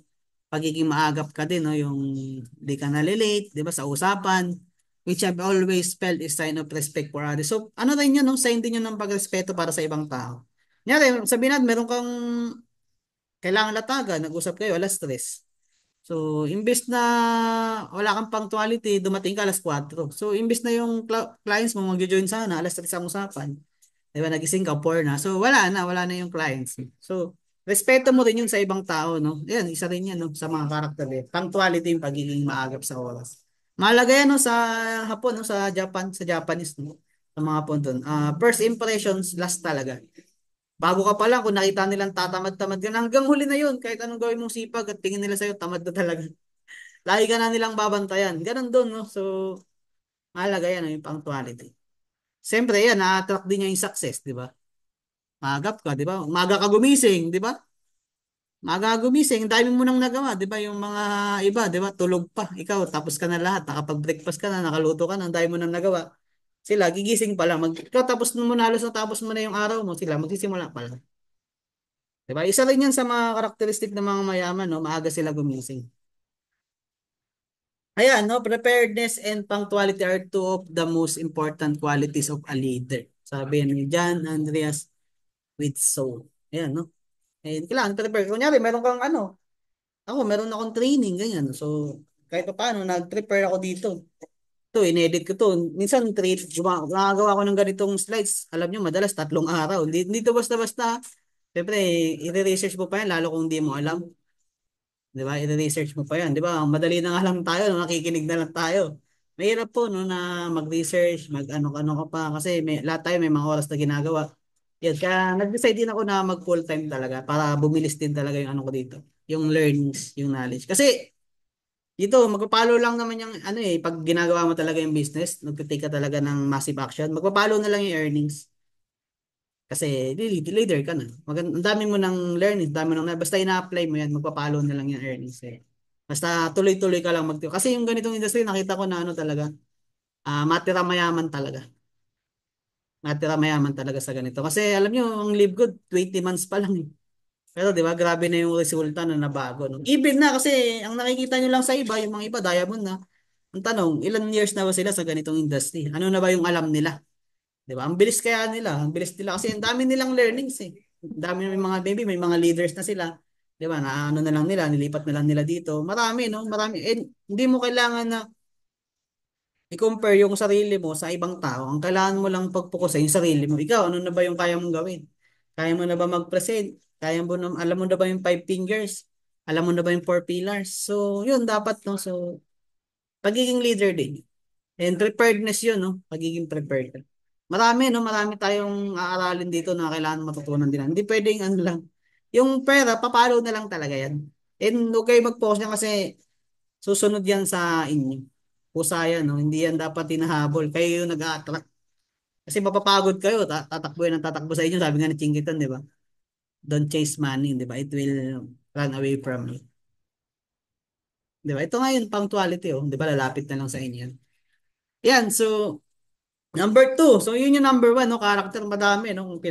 pagiging maagap ka din, no? Yung di ka na-late, di ba? Sa usapan. Which I've always felt is sign of respect for others. So ano rin yun, no? Sign din yun ng pagrespeto para sa ibang tao. Nyari, sabihin natin, meron kang kailangan latagan, nag-usap kayo, alas 3. So, imbes na wala kang punctuality, dumating ka alas 4. So, imbes na yung clients mo mag-join sana, alas 3 ang usapan. Di ba, nagising ka, 4 na. So, wala na yung clients. So, respeto mo rin yun sa ibang tao, no? Yan, isa rin yan, no? Sa mga karakter eh. Punctuality yung pagiging maagap sa oras. Mahalaga yan, no? Sa Hapon, no? Sa Japan, sa Japanese, no? Sa mga Hapon doon. First impressions, last talaga. Bago ka pa lang, kung nakita nilang tatamad-tamad ka na, hanggang huli na yun. Kahit anong gawin mong sipag at tingin nila sa'yo, tamad na talaga. Lagi ka na nilang babantayan. Ganun doon, no? So, mahalaga yan, no? Yung punctuality. Siyempre, yan, na-attract din niya yung success, di ba? Maagap ka, di ba? Umaga ka gumising, di ba? Maga ka gumising, ang dami mo nang nagawa, di ba? Yung mga iba, di ba? Tulog pa. Ikaw, tapos ka na lahat. Nakapag-breakfast ka na, nakaluto ka na, ang dami mo nang nagawa. Sila, gigising pa lang. Ikaw, tapos mo na halos natapos mo na yung araw mo. Sila, magsisimula pa lang. Diba? Isa rin yan sa mga karakteristik ng mga mayaman, no? Maaga sila gumising. Ayan, no? Preparedness and punctuality are two of the most important qualities of a leader. Sabi ni John Andreas Whitsoe. Ayan, no? Eh, kailangan prepare. Kunyari, meron kang ano, ako, meron akong training, ganyan. So, kahit pa paano, nag-prepare ako dito. Ito, inedit ko to. Minsan, nakagawa ko ng ganitong slides. Alam nyo, madalas 3 araw. Hindi to basta-basta. Siyempre, i-research mo pa yan, lalo kung hindi mo alam. Di ba? I-research mo pa yan. Di ba? Madali na nga lang tayo, no? Nakikinig na lang tayo. Mahirap po, no, na mag-research, mag-ano-ano ka pa. Kasi lahat tayo may mga oras na ginagawa. Yan, kaya nag-decide din ako na mag full-time talaga para bumilis din talaga yung ano ko dito. Yung learnings, yung knowledge. Kasi dito, magpapalo lang naman yung ano eh, pag ginagawa mo talaga yung business, nagtitake ka talaga ng massive action, magpapalo na lang yung earnings. Kasi leader ka na. Ang dami mo ng learning, dami mo basta ina-apply mo yan, magpapalo na lang yung earnings eh. Basta tuloy-tuloy ka lang kasi yung ganitong industry nakita ko na ano talaga, matira mayaman talaga. Matira mayaman talaga sa ganito. Kasi alam nyo, ang live good 20 months pa lang eh. Pero 'di ba, grabe na yung resulta na nabago no. Even na kasi ang nakikita nyo lang sa iba, yung mga iba diamond na. Ang tanong, ilan years na ba sila sa ganitong industry? Ano na ba yung alam nila? 'Di ba? Ang bilis kaya nila, ang bilis nila kasi ang dami nilang learnings eh. Ang dami may mga baby, may mga leaders na sila. 'Di ba? Na ano na lang nila, nilipat na lang nila dito. Marami no, marami. And hindi mo kailangan na i-compare yung sarili mo sa ibang tao. Ang kailangan mo lang pag-focus sa yung sarili mo. Ikaw, ano na ba yung kaya mong gawin? Kaya mo na ba mag-present? Alam mo na ba yung 5 fingers? Alam mo na ba yung 4 pillars? So, yun dapat no. So, pagiging leader din. And preparedness yun, no? Pagiging prepared. Marami, no? Marami tayong aaralin dito na kailangan matutunan din. Hindi pwedeng ano lang. Yung pera, papalo na lang talaga yan. And okay mag-focus yan kasi susunod yan sa inyo. Pusa yan, no? Hindi yan dapat hinahabol. Kayo yung nag-a-attract. Kasi mapapagod kayo, tatakbo yan ang tatakbo sa inyo. Sabi nga ni Chingitan, di ba? Don't chase money, di ba? It will run away from you. Di ba? Ito nga yun, punctuality, oh. Di ba? Lalapit na lang sa inyo yan. Yan, so, number 2. So, yun yung number 1, no? Character, madami, no? Kung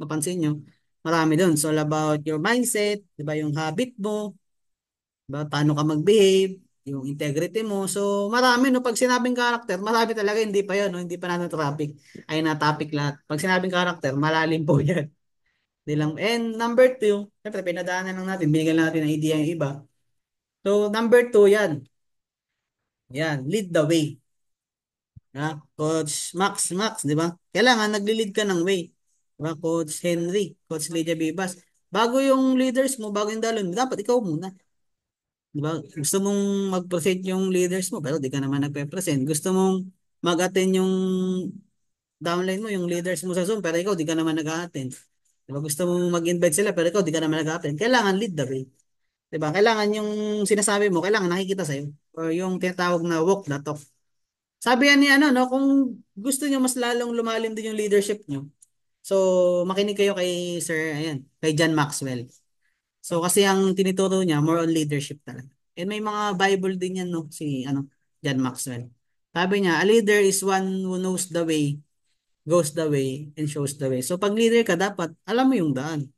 mapansin nyo. Marami doon. So, all about your mindset, di ba? Yung habit mo, diba? Paano ka mag-behave, yung integrity mo. So, marami, no? Pag sinabing character, marami talaga, hindi pa yun, no? Hindi pa na topic. Ay, na topic lahat. Pag sinabing character, malalim po yan. Di lang. And number 2, syempre, pinadaanan lang natin, binigyan natin ng idea yung iba. So, number 2, yan. Yan, lead the way. Coach Max, di ba? Kailangan nagli-lead ka ng way. Diba? Coach Henry, Coach Lydia Bibas. Bago yung leaders mo, bago yung dalon, dapat ikaw muna. Diba? Gusto mong mag-present yung leaders mo, pero di ka naman nagpe-present. Gusto mong mag-attend yung downline mo, yung leaders mo sa Zoom, pero ikaw di ka naman nag-attend. Diba? Gusto mong mag-invite sila, pero ikaw di ka naman nag-attend. Kailangan lead the way. Diba? Kailangan yung sinasabi mo, kailangan nakikita sa'yo. Or yung tinatawag na walk the talk. Sabi yan ni ano, no, kung gusto niyo mas lalong lumalim din yung leadership niyo, So, makinig kayo kay Sir, ayan, kay John Maxwell. So, kasi ang tinuturo niya, more on leadership talaga. And may mga Bible din yan, no? Si, John Maxwell. Sabi niya, a leader is one who knows the way, goes the way, and shows the way. So, pag leader ka, dapat alam mo yung daan.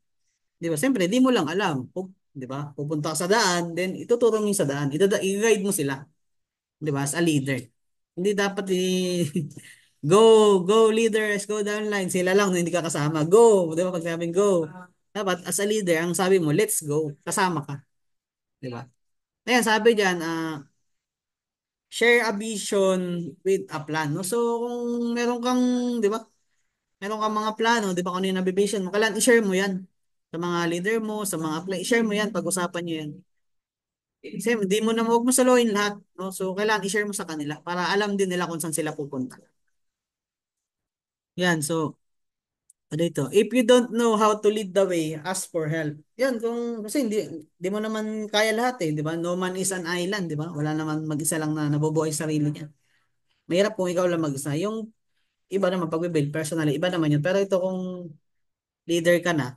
Di ba? Siyempre, di mo lang alam. Di ba? Pupunta ka sa daan, then ituturo mo yung sa daan. I-guide mo sila. Di ba? As a leader. Hindi dapat go, go leaders, go down line. Sila lang, no, hindi ka kasama. Go. Di ba? Pag sabing go. Dapat, as a leader, ang sabi mo, let's go. Kasama ka. Di ba? Ayan, sabi diyan, share a vision with a plan. No? So, kung meron kang, di ba? Meron kang mga plano, di ba? Kung ano yung nabivision mo, kailangan i-share mo yan sa mga leader mo, sa mga play. I-share mo yan, pag-usapan nyo yan. Kasi hindi mo na huwag mo saloyin lahat. No? So, kailangan i-share mo sa kanila para alam din nila kung saan sila pupunta. Yan, so, ano ito? If you don't know how to lead the way, ask for help. Yan, kasi hindi mo naman kaya lahat eh, di ba? No man is an island, di ba? Wala naman mag-isa lang na nabubuhay sa sarili niya. Mahirap kung ikaw lang mag-isa. Yung iba naman, pag-build personally, iba naman yun. Pero ito kung leader ka na,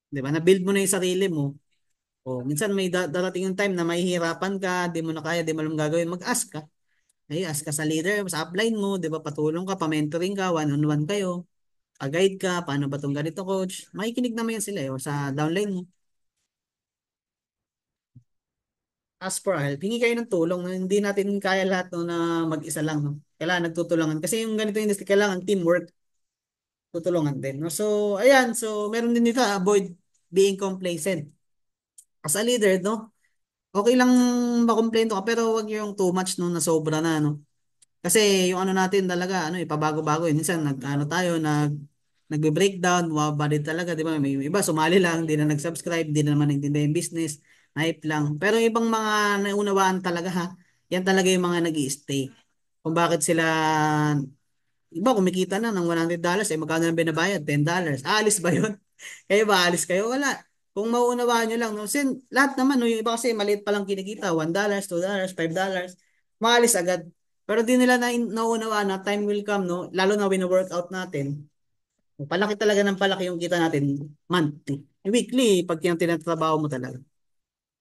di ba? Na-build mo na yung sarili mo. O, minsan may darating yung time na mahihirapan ka, di mo na kaya, di mo alam gagawin, mag-ask ka. Ay, ask ka sa leader, sa upline mo, di ba? Patulong ka, pa-mentoring ka, one-on-one kayo. Guide ka, paano ba itong ganito coach? Makikinig naman yan sila o sa downline mo. Ask for help. Hingi kayo ng tulong. Hindi natin kaya lahat no, na mag-isa lang. No? Kailangan nagtutulungan. Kasi yung ganito industry, kailangan teamwork. Tutulungan din. No? So, ayan. So, meron din dito, avoid being complacent. As a leader, no? Okay lang makomplento ka, pero wag yung too much no, na sobra na. No? Kasi yung ano natin talaga, ipabago-bago. Minsan, nagbe-breakdown, bumabalik talaga, di ba? May iba, sumali lang, di na nag-subscribe, di na naman nagtinda yung business, hype lang. Pero yung ibang mga naunawaan talaga ha, yan talaga yung mga nag stay. Kung bakit sila, iba kumikita na ng $100, magkano na binabayad? $10. Aalis ba yun? Kayo ba, aalis kayo? Wala. Kung mauunawaan nyo lang, no? Lahat naman, no? Yung iba kasi maliit pa lang kinikita, $1, $2, $5, maalis agad. Pero di nila nauunawaan na time will come, no? Lalo na wino-workout natin. Palaki talaga ng palaki yung kita natin monthly. Weekly, pag yung tinatrabaho mo talaga.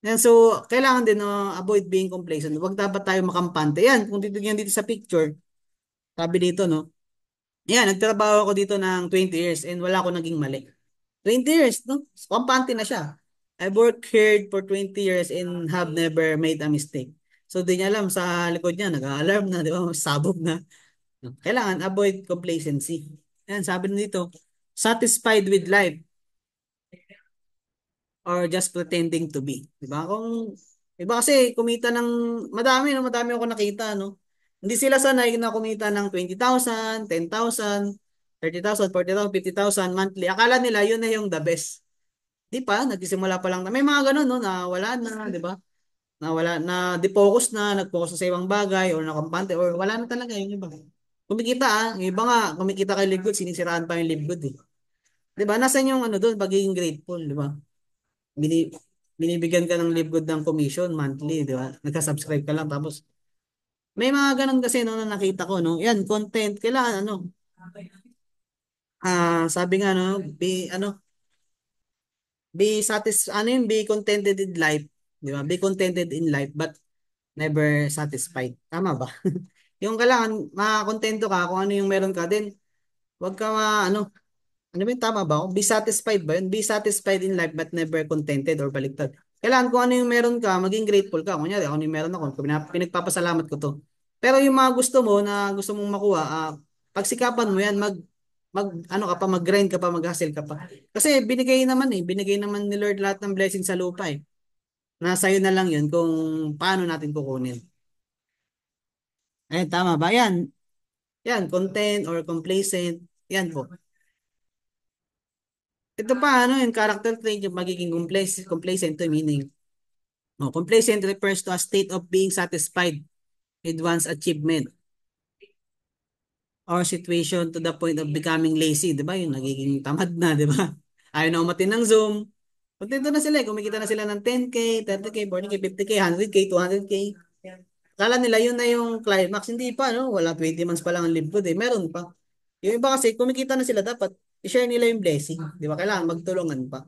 Yan, so, kailangan din no, avoid being complacent. Huwag dapat tayo makampante. Yan, kung titignan dito sa picture, sabi dito, no? Yan, nagtrabaho ako dito ng 20 years and wala ako naging mali. 20 years, no? Kampante na siya. I worked hard for 20 years and have never made a mistake. So, di niya alam sa likod niya, nag-alarm na, di ba? Sabog na. Kailangan avoid complacency. Yan, sabi nito, satisfied with life or just pretending to be. Di ba? Iba kasi kumita ng madami, no? Madami ako nakita, no? Hindi sila sanay na kumita ng 20,000, 10,000, 30,000, 40,000, 50,000 monthly. Akala nila yun na yung the best. Di pa, nagsisimula pa lang. May mga ganun, no? Na wala na, di ba? Na wala na, di-focus na, nag-focus na sa ibang bagay or nakampante or wala na talaga yung iba. Kumikita yung iba nga, kumikita kay Live Good, sinisiraan pa yung Live Good eh. Di ba? Nasaan yung ano doon, pagiging grateful, di ba? bini, binibigyan ka ng live good ng commission monthly, di ba? Nagka-subscribe ka lang tapos may mga ganun kasi no na nakita ko no. Yan, content kailangan sabi nga no, be contented in life, di ba? Be contented in life but never satisfied. Tama ba? Yung kailangan makakontento ka kung ano yung meron ka din. Wag ka ano ba yung tama ba? Be satisfied ba yun? Be satisfied in life but never contented or baliktad. Kailangan kung ano yung meron ka, maging grateful ka. Kunyari, ako ano yung meron ako, pinagpapasalamat ko to. Pero yung mga gusto mo na gusto mong makuha, pagsikapan mo yan, ano ka pa, mag-grind ka pa, mag-hustle ka pa. Kasi binigay naman ni Lord lahat ng blessing sa lupa eh. Nasa iyo na lang yun kung paano natin kukunin. Eh, tama ba? Yan, content or complacent. Yan po. Ito pa, yung character trait, yung magiging complacent to meaning. Complacent refers to a state of being satisfied with one's achievement or situation to the point of becoming lazy, di ba? Yung nagiging tamad na, di ba? Ayaw na umatin ng Zoom. Kontento na sila, kumikita na sila ng 10K, 30K, 40K, 50K, 100K, 200K. Kala nila yun na yung climax. Hindi pa, no? Wala 20 months pa lang ang live ko, eh. Meron pa. Yung iba kasi, kumikita na sila dapat. i-share nila yung blessing. Di ba? Kailangan magtulungan pa.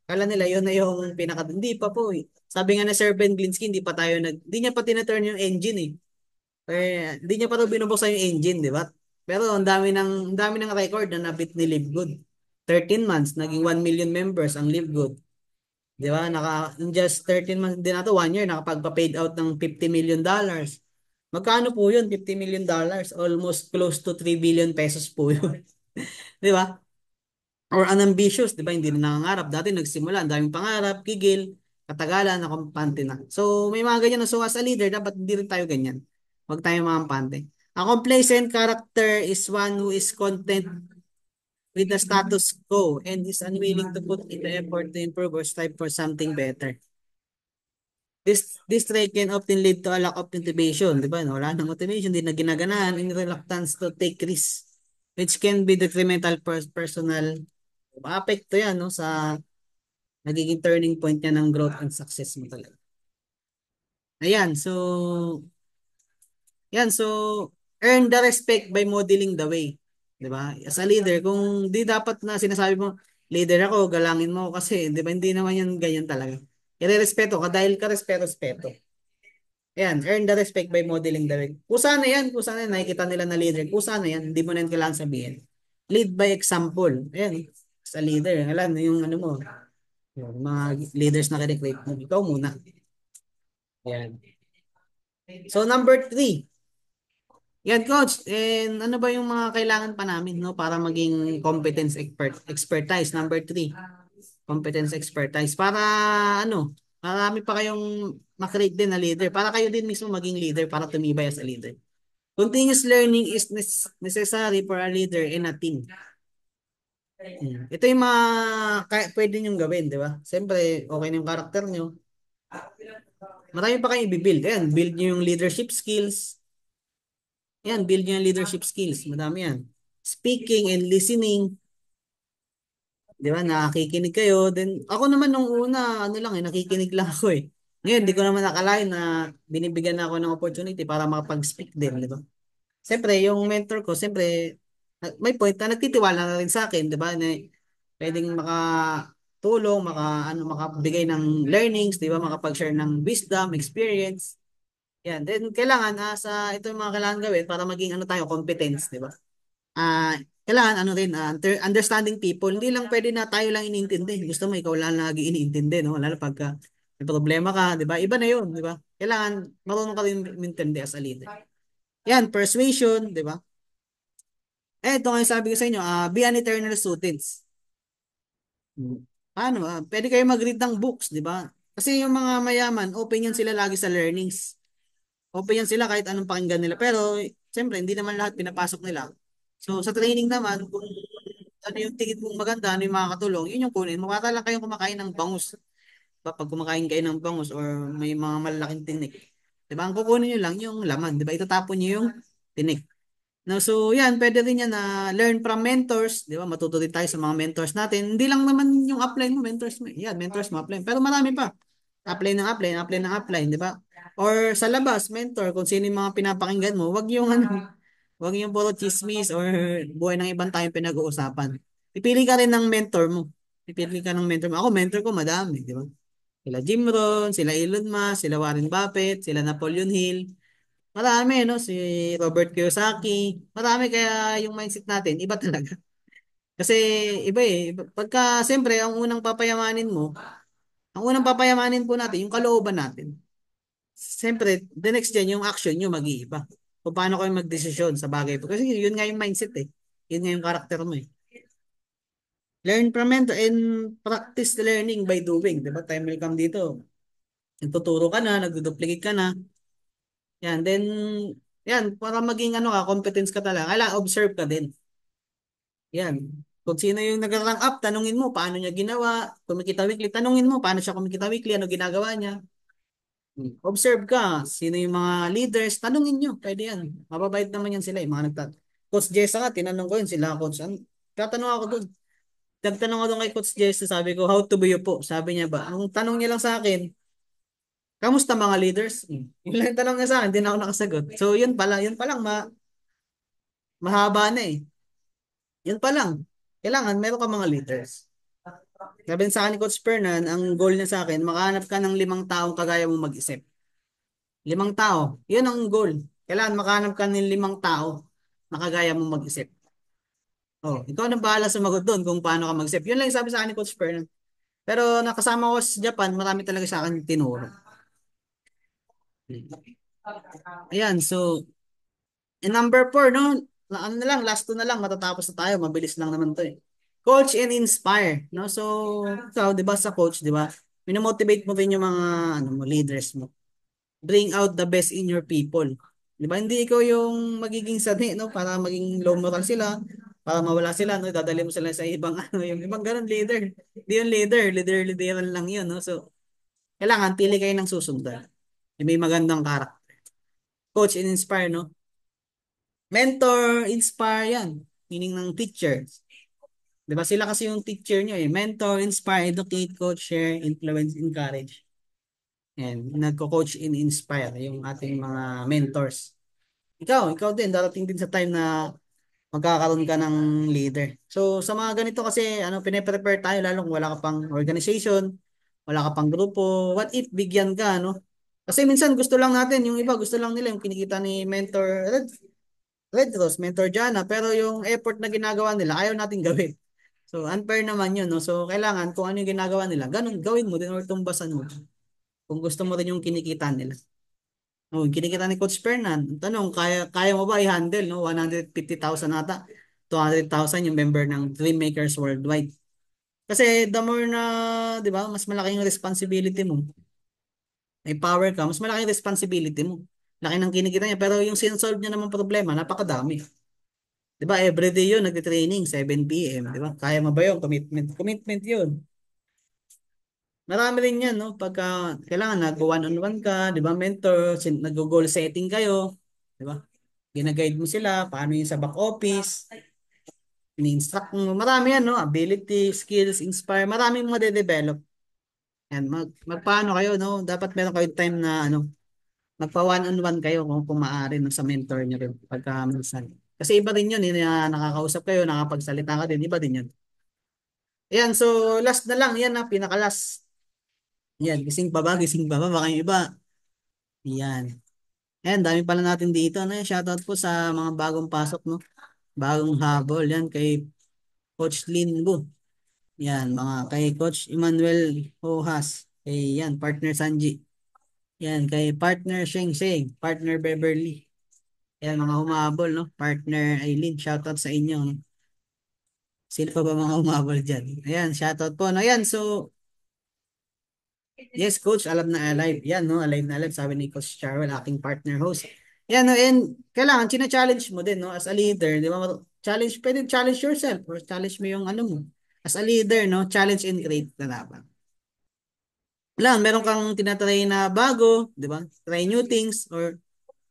Kala nila yun na yung hindi pa po eh. Sabi nga na Sir Ben Glinsky, hindi niya pa tinaturn yung engine eh. Hindi niya pa ito binubuksan yung engine, di ba? Pero ang dami ng record na nabit ni Livegood. 13 months, naging 1 million members ang Livegood. Di ba? In just 13 months din na to, 1 year, nakapagpa-paid out ng $50 million. Magkano po yun? $50 million. Almost close to 3 billion pesos po yun. Di ba? Or unambitious, di ba? Hindi na nangangarap. Dati nagsimula, ang daming pangarap, gigil, katagalan, nakampante na. So, may mga ganyan na. So, as a leader, dapat hindi rin tayo ganyan. Huwag tayo makampante. A complacent character is one who is content with the status quo and is unwilling to put in the effort to improve or strive for something better. This trait can often lead to a lack of motivation, di ba? Wala nang motivation, hindi na ginaganahan, in reluctance to take risks, which can be detrimental personal. Maapekto yan, no, sa nagiging turning point niya ng growth and success mo talaga. Ayan, so earn the respect by modeling the way. 'Di ba? As a leader, kung di dapat na sinasabi mo, leader ako, galangin mo kasi, 'di ba? Hindi naman yan ganyan talaga. Irerespeto ka dahil ka respeto. Ayan, earn the respect by modeling the way. Kung sana yan, nakikita nila na leader. Kung sana yan, hindi mo na yan kailangan sabihin. Lead by example. Ayan, sa leader, alam mo yung ano mo, yung mga leaders na kinikreate mo, ikaw muna. Ayan. So number 3. Yan coach, and ano ba yung mga kailangan pa namin no para maging expertise number 3. Competence expertise para ano, marami pa kayong makreate din na leader para kayo din mismo maging leader para tumibay as a leader. Continuous learning is necessary for a leader in a team. Ito yung mga pwede niyong gawin, di ba? Siyempre, okay na yung karakter niyo. Marami pa kayong i-build. Ayan, build niyo yung leadership skills. Yan, build niyo yung leadership skills. Madami yan. Speaking and listening. Di ba, nakikinig kayo. Then, ako naman nung una, ano lang nakikinig lang ako eh. Ngayon, di ko naman nakalain na binibigyan na ako ng opportunity para makapag-speak din, di ba? Siyempre, yung mentor ko, siyempre, may point na nagtitiwala na rin sa akin, di ba? Na pwedeng makatulong, makabigay ng learnings, di ba? Makapag-share ng wisdom, experience. Yan. Then, kailangan, ito yung mga kailangan gawin para maging tayo, competence, di ba? Kailangan understanding people. Hindi lang pwede na tayo lang iniintindi. Gusto mo ikaw lang lagi iniintindi, no? Lalo pagka may problema ka, 'di ba? Iba na 'yon, 'di ba? Kailangan marunong ka rin intindi as a leader. Yan, persuasion, 'di ba? Ito nga yung sabi ko sa inyo, be an eternal students. Paano? Pwede kayo mag-read ng books, 'di ba? Kasi yung mga mayaman, open yan sila lagi sa learnings. Open yan sila kahit anong pakinggan nila. Pero, siyempre, hindi naman lahat pinapasok nila. So, sa training naman, kung ano yung ticket mong maganda, ano yung makakatulong, yun yung kunin. Mukha lang kayong kumakain ng bangus. Pag kumakain kayo ng bangus or may mga malalaking tinik. Diba? Ang kukunin nyo lang yung laman. Diba? Itatapon nyo yung tinik. No, so, yan. Pwede rin yan na learn from mentors. Diba? Matuto din tayo sa mga mentors natin. Hindi lang naman yung upline mo, mentors mo. Yan, mentors mo, upline. Pero marami pa. Apply ng apply, di ba? Or sa labas, mentor, kung sino yung mga pinapakinggan mo, wag yung puro chismis or buhay ng ibang tayong pinag-uusapan. Pipili ka rin ng mentor mo. Pipili ka ng mentor mo. Ako, mentor ko, madami, di ba? Sila Jim Rohn, sila Elon Musk, sila Warren Buffett, sila Napoleon Hill. Marami, no? Si Robert Kiyosaki. Marami kaya yung mindset natin, iba talaga. Kasi iba eh. Siyempre, ang unang papayamanin po natin, yung kalooban natin. Siyempre, the next gen, yung action nyo mag-iiba. Kung paano kayo magdesisyon sa bagay po. Kasi yun nga yung mindset eh. Yun nga yung karakter mo eh. Learn from mentor and practice learning by doing. Diba? Time will come dito. Nagtuturo ka na, nagduduplicate ka na. Yan, then, yan, para maging competence ka talaga. Kailangan observe ka din. Yan. Kung sino yung nag-rank up, tanungin mo paano niya ginawa. Kumikita weekly, tanungin mo paano siya kumikita weekly, ano ginagawa niya. Observe ka, sino yung mga leaders, tanungin nyo, pwede yan. Mababait naman yan sila, yung mga Coach Jessa ka, tinanong ko yun sila, Coach. Tatanong ako doon. Nagtanong ako doon kay Coach Jessa, sabi ko, how to be you po? Sabi niya ba? Ang tanong niya lang sa akin, kamusta mga leaders? Yun lang yung tanong niya sa akin, hindi na ako nakasagot. So yun pa lang mahaba na eh. Yun pa lang. kailangan meron ka mga leaders. Sabi sa akin ni Coach Fernan, ang goal niya sa akin, makahanap ka ng 5 taong kagaya mo mag-isip. 5 tao. Yun ang goal. Kailangan makahanap ka ng 5 tao na kagaya mo mag-isip. Oh, ikaw na bahala sumagot doon kung paano ka mag-isip. Yun lang yung sabi sa akin ni Coach Fernan. Pero nakasama ko sa Japan, marami talaga sa akin tinuro. Ayan, so, number 4, no? Ano na lang, last 2 na lang, matatapos na tayo. Mabilis lang naman to eh. Coach and inspire, no? So, ikaw, di ba sa coach, di ba? Minomotivate mo rin yung mga ano mo, leaders mo. Bring out the best in your people. Di ba? Hindi ikaw yung magiging sani, no? Para maging low moral sila, para mawala sila, no? Dadali mo sila sa ibang ano, yung ibang ganun leader. Hindi yung lideran lang yun, no? So, kailangan pili kayo ng susundan. Yung may magandang karakter. Coach and inspire, no? Mentor, inspire yan. Meaning ng teacher. Di ba? Sila kasi yung teacher nyo eh. Mentor, inspire, educate, coach, share, influence, encourage. Yan. Nagko-coach and inspire yung ating mga mentors. Ikaw din. Darating din sa time na magkakaroon ka ng leader. So, sa mga ganito kasi, ano, pine-prepare tayo lalo kung wala ka pang organization, wala ka pang grupo. What if bigyan ka, no? Kasi minsan gusto lang natin, yung iba gusto lang nila yung kinikita ni Mentor Red Rose, Mentor Jana, pero yung effort na ginagawa nila, ayaw natin gawin. So, unfair naman yun, no? So, kailangan kung ano yung ginagawa nila, ganun, gawin mo din or tumbasan mo. Kung gusto mo rin yung kinikita nila. Oh, yung kinikita ni Coach Fernan. Tanong, kaya mo ba i-handle, no? 150,000 ata. 200,000 yung member ng Dreammakers Worldwide. Kasi the more na, di ba, mas malaki yung responsibility mo. May power ka, mas malaki yung responsibility mo. Laki ng kinikita niya, pero yung sinsolve niya naman problema, napakadami. Di ba, everyday yun, nagtitraining, 7 p.m. Di ba? Kaya mo ba yun? Commitment. Commitment yun. Marami rin yan, no? Pagka kailangan nag-one-on-one ka, di ba, mentor, nag-goal setting kayo, di ba? Gina-guide mo sila, paano yung sa back office, ini-instruct mo. Marami yan, no? Ability, skills, inspire, maraming de-develop. Yan, magpaano kayo, no? Dapat meron kayo time na, ano, magpa one-on-one kayo kung maaari no, sa mentor nyo rin pagka minsan. Kasi iba din yun, nakakausap kayo, nakapagsalita ka din, iba din yun. Ayan, so last na lang, yan na, pinaka-last. Yan, gising pa ba, baka yung iba. Yan. Ayan, dami pala natin dito. Ano, shoutout po sa mga bagong pasok, no? Bagong habol. Yan, kay Coach Linbo. Yan, mga kay Coach Emmanuel Hojas. Kay yan, partner Sanji. Yan, kay partner Sheng Sheng. Partner Beverly. Yan, mga humabol, no? Partner Aileen, shoutout sa inyo, no? Sino pa ba mga humabol dyan? Ayan, shoutout po. No? Ayan, so, yes, coach, alam na alive. Yan, no? Alive na alive, sabi ni Coach Charwell, aking partner host. Yan, no? And kailangan, china-challenge mo din, no? As a leader, di ba? Challenge, pwede challenge yourself or challenge mo yung ano mo. As a leader, no? Challenge and create na laban. Wala, meron kang tinatry na bago, di ba? Try new things or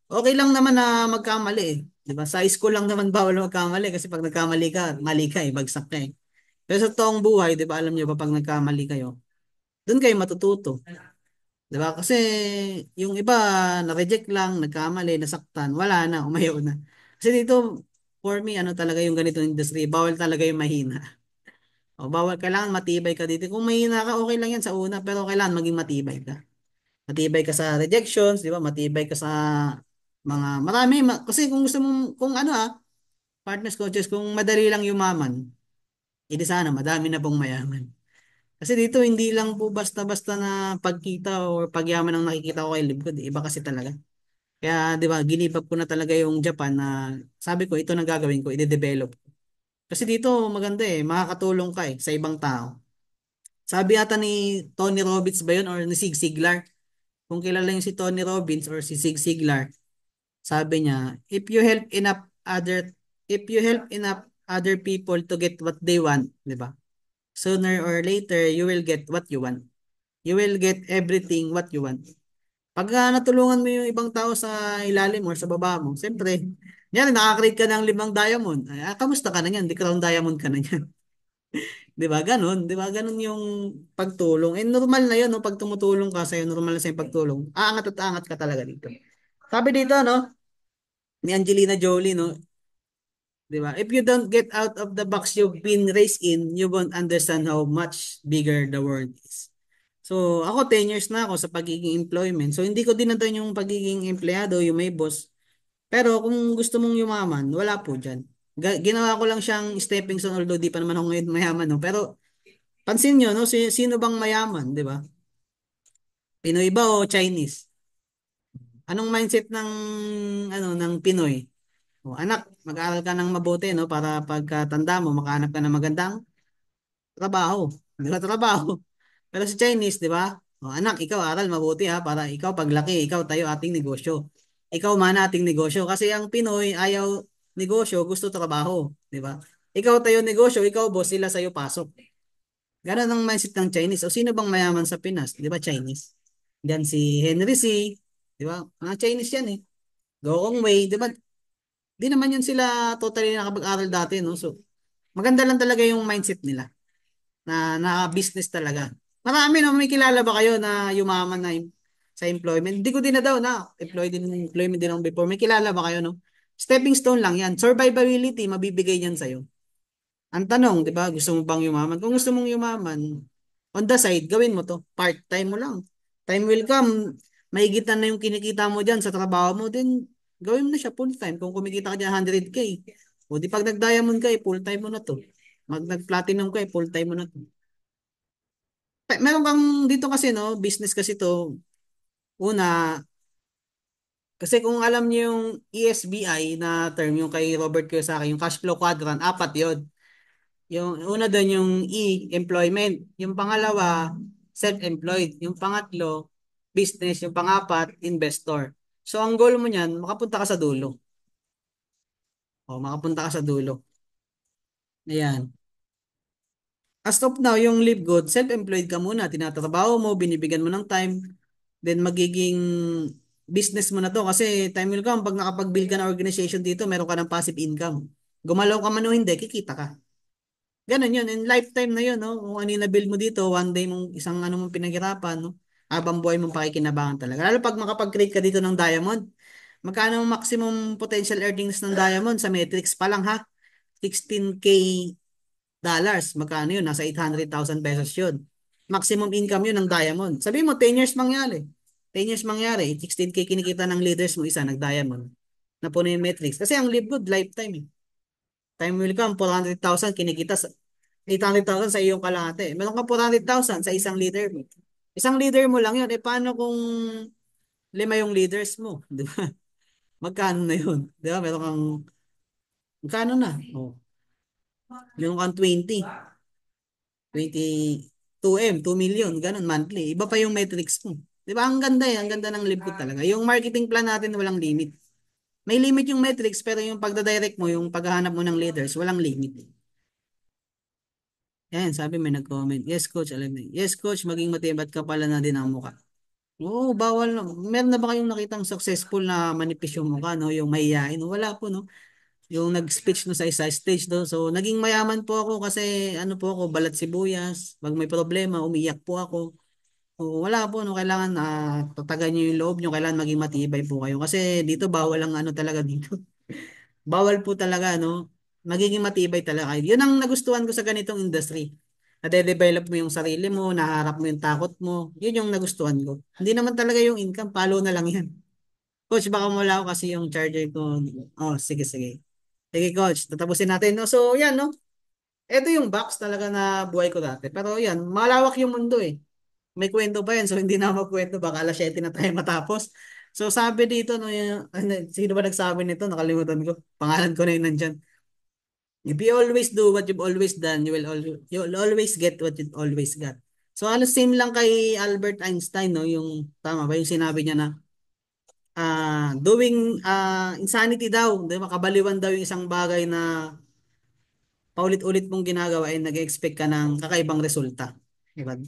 okay lang naman na magkamali eh. 'Di ba? Sa school lang naman bawal magkamali kasi pag nagkamali ka, mali ka eh, bagsak ka eh. Pero sa toong buhay, 'di ba, alam niyo ba pag nagkamali kayo, doon kayo matututo. 'Di ba? Kasi yung iba na-reject lang, nagkamali, nasaktan, wala na, umayaw na. Kasi dito for me ano talaga yung ganitong industry, bawal talaga yung mahina. O bawal kailangan matibay ka dito. Kung mahina ka, okay lang yan sa una, pero kailangan maging matibay ka. Matibay ka sa rejections, 'di ba? Matibay ka sa mga marami kasi kung gusto mong kung ano partners coaches kung madali lang yumaman, edi sana madami na pong mayaman. Kasi dito hindi lang po basta-basta na pagkita o pagyaman ang nakikita ko kay Libgod, iba kasi talaga. Kaya 'di ba, ginibap ko na talaga yung Japan na sabi ko ito na gagawin ko, i-develop. Kasi dito maganda eh, makakatulong ka eh sa ibang tao. Sabi ata ni Tony Robbins ba yun or ni Zig Ziglar? Kung kilala yung si Tony Robbins or si Zig Ziglar, sabi niya, if you help enough other people to get what they want, 'di ba? Sooner or later, you will get what you want. You will get everything what you want. Pag natulungan mo yung ibang tao sa ilalim or sa baba mo, siyempre, yan, nakakreate ka ng 5 diamond. Ay, kamusta ka na yan? Di crown diamond ka na yan. Di ba? Ganon. Di ba? Ganon yung pagtulong. Eh, normal na yun, no? Pag tumutulong ka sa'yo, normal na sa'yo pagtulong. Aangat at aangat ka talaga dito. Sabi dito, no? Ni Angelina Jolie, no? Di ba? If you don't get out of the box you've been raised in, you won't understand how much bigger the world is. So, ako 10 years na ako sa pagiging employment. So, hindi ko dinatan yung pagiging empleyado, yung may boss. Pero kung gusto mong yumaman, wala po dyan. Ginawa ko lang siyang stepping stone, although di pa naman ako ngayon mayaman, no? Pero pansin nyo, no? Sino bang mayaman, di ba? Pinoy ba o Chinese? Anong mindset ng ng Pinoy? O, anak, mag-aaral ka ng mabuti, no? Para pagkatanda mo, makahanap ka ng magandang trabaho. Di ba trabaho? Pero sa Chinese, di ba? O, anak, ikaw aral mabuti ha, para ikaw paglaki, ikaw tayo ating negosyo. Ikaw mana ating negosyo. Kasi ang Pinoy ayaw negosyo, gusto trabaho. Di ba? Ikaw tayo negosyo, ikaw boss, sila sa'yo pasok. Ganun ang mindset ng Chinese. O sino bang mayaman sa Pinas? Di ba Chinese? Diyan si Henry C. Di ba? Mga Chinese yan eh. Go Kong Wei. Di ba? Di naman yun sila totally nakapag-aral dati, no? So, maganda lang talaga yung mindset nila na business talaga. Marami no, may kilala ba kayo na yumaman na sa employment? Hindi ko din na daw na employment din ako before. May kilala ba kayo no? Stepping stone lang yan. Survivability, mabibigay yan sa'yo. Ang tanong, di ba, gusto mo bang yumaman? Kung gusto mong yumaman, on the side, gawin mo to. Part-time mo lang. Time will come. Mahigitan na yung kinikita mo dyan sa trabaho mo, then gawin mo na siya full-time. Kung kumikita ka dyan 100K, o di pag nag-diamond ka, full-time mo na to. Nag-platinum ka, full-time mo na to. Meron kang dito kasi no, business kasi to. Una, kasi kung alam niyo yung ESBI na term, yung kay Robert Kiyosaki, yung cash flow quadrant, apat yun. Yung una doon yung E, employment. Yung pangalawa, self-employed. Yung pangatlo, business. Yung pangapat, investor. So ang goal mo niyan, makapunta ka sa dulo. O, makapunta ka sa dulo. Ayan. As of now, yung live good, self-employed ka muna. Tinatrabaho mo, binibigyan mo ng time. Then magiging business mo na to. Kasi time will come, pag nakapag-build ka ng organization dito, meron ka ng passive income. Gumalaw ka man o hindi, kikita ka. Ganun yun. In lifetime na yun, no? Kung ano yung na-build mo dito, one day mong isang ano mong pinaghirapan, no? Habang buhay mong pakikinabangan talaga. Lalo pag makapag-create ka dito ng diamond, magkano ang maximum potential earnings ng diamond sa metrics pa lang ha? 16K dollars. Magkano yun? Nasa 800,000 pesos yun. Maximum income yun ng diamond. Sabi mo, 10 years mangyari. 10 years mangyari. 16K kinikita ng leaders mo isa, nag-diamond. Na puno yung metrics. Kasi ang live good, lifetime eh. Time will come, 400,000 kinikita sa 800,000 sa iyong kalahati. Meron kang 400,000 sa isang leader mo. Isang leader mo lang yun. Eh paano kung lima yung leaders mo? Di ba? Magkano na yun? Di ba? Magkano na? Oh, meron kang 22M, 2 million, ganun monthly. Iba pa yung metrics mo. Di ba? Ang ganda eh. Ang ganda ng live ko talaga. Yung marketing plan natin walang limit. May limit yung metrics pero yung pagdadirect mo, yung paghahanap mo ng leaders, walang limit. Yan, sabi may nag-comment. Yes, coach. Alam mo. Yes, coach. Maging matibat ka pala na din ang mukha. Oo, bawal na. Meron na ba kayong nakitang successful na manipis yung mukha, no? Yung mahihain? Wala po, no? Yung nag-speech no sa isa stage, no? So, naging mayaman po ako kasi ano po ako, balat sibuyas. Pag may problema, umiyak po ako. Oo, wala po, no? Kailangan tatagan nyo yung loob nyo. Kailangan maging matibay po kayo. Kasi dito, bawal ang ano talaga dito. Bawal po talaga, no? Magiging matibay talaga kayo. Yun ang nagustuhan ko sa ganitong industry. Nade-develop mo yung sarili mo, naharap mo yung takot mo. Yun yung nagustuhan ko. Hindi naman talaga yung income, palo na lang yan. Coach, baka wala ako kasi yung charger ko. Oh, sige, sige. Sige, coach, tatapusin natin. No? So, yan, no? Ito yung box talaga na buhay ko dati. Pero yan, malawak yung mundo eh. May kwento pa yan, so hindi na magkwento. Baka alas 7 na tayo matapos. So, sabi dito, no, yung, sino ba nagsabi nito? Nakalimutan ko. Pangalan ko na yun nandyan. If you always do what you've always done, you'll always get what you've always got. So halos same lang kay Albert Einstein, no, yung tama ba yung sinabi niya na doing insanity daw, 'di ba? Kabaliwan daw yung isang bagay na paulit-ulit mong ginagawa ay nag-expect ka ng kakaibang resulta. Di ba?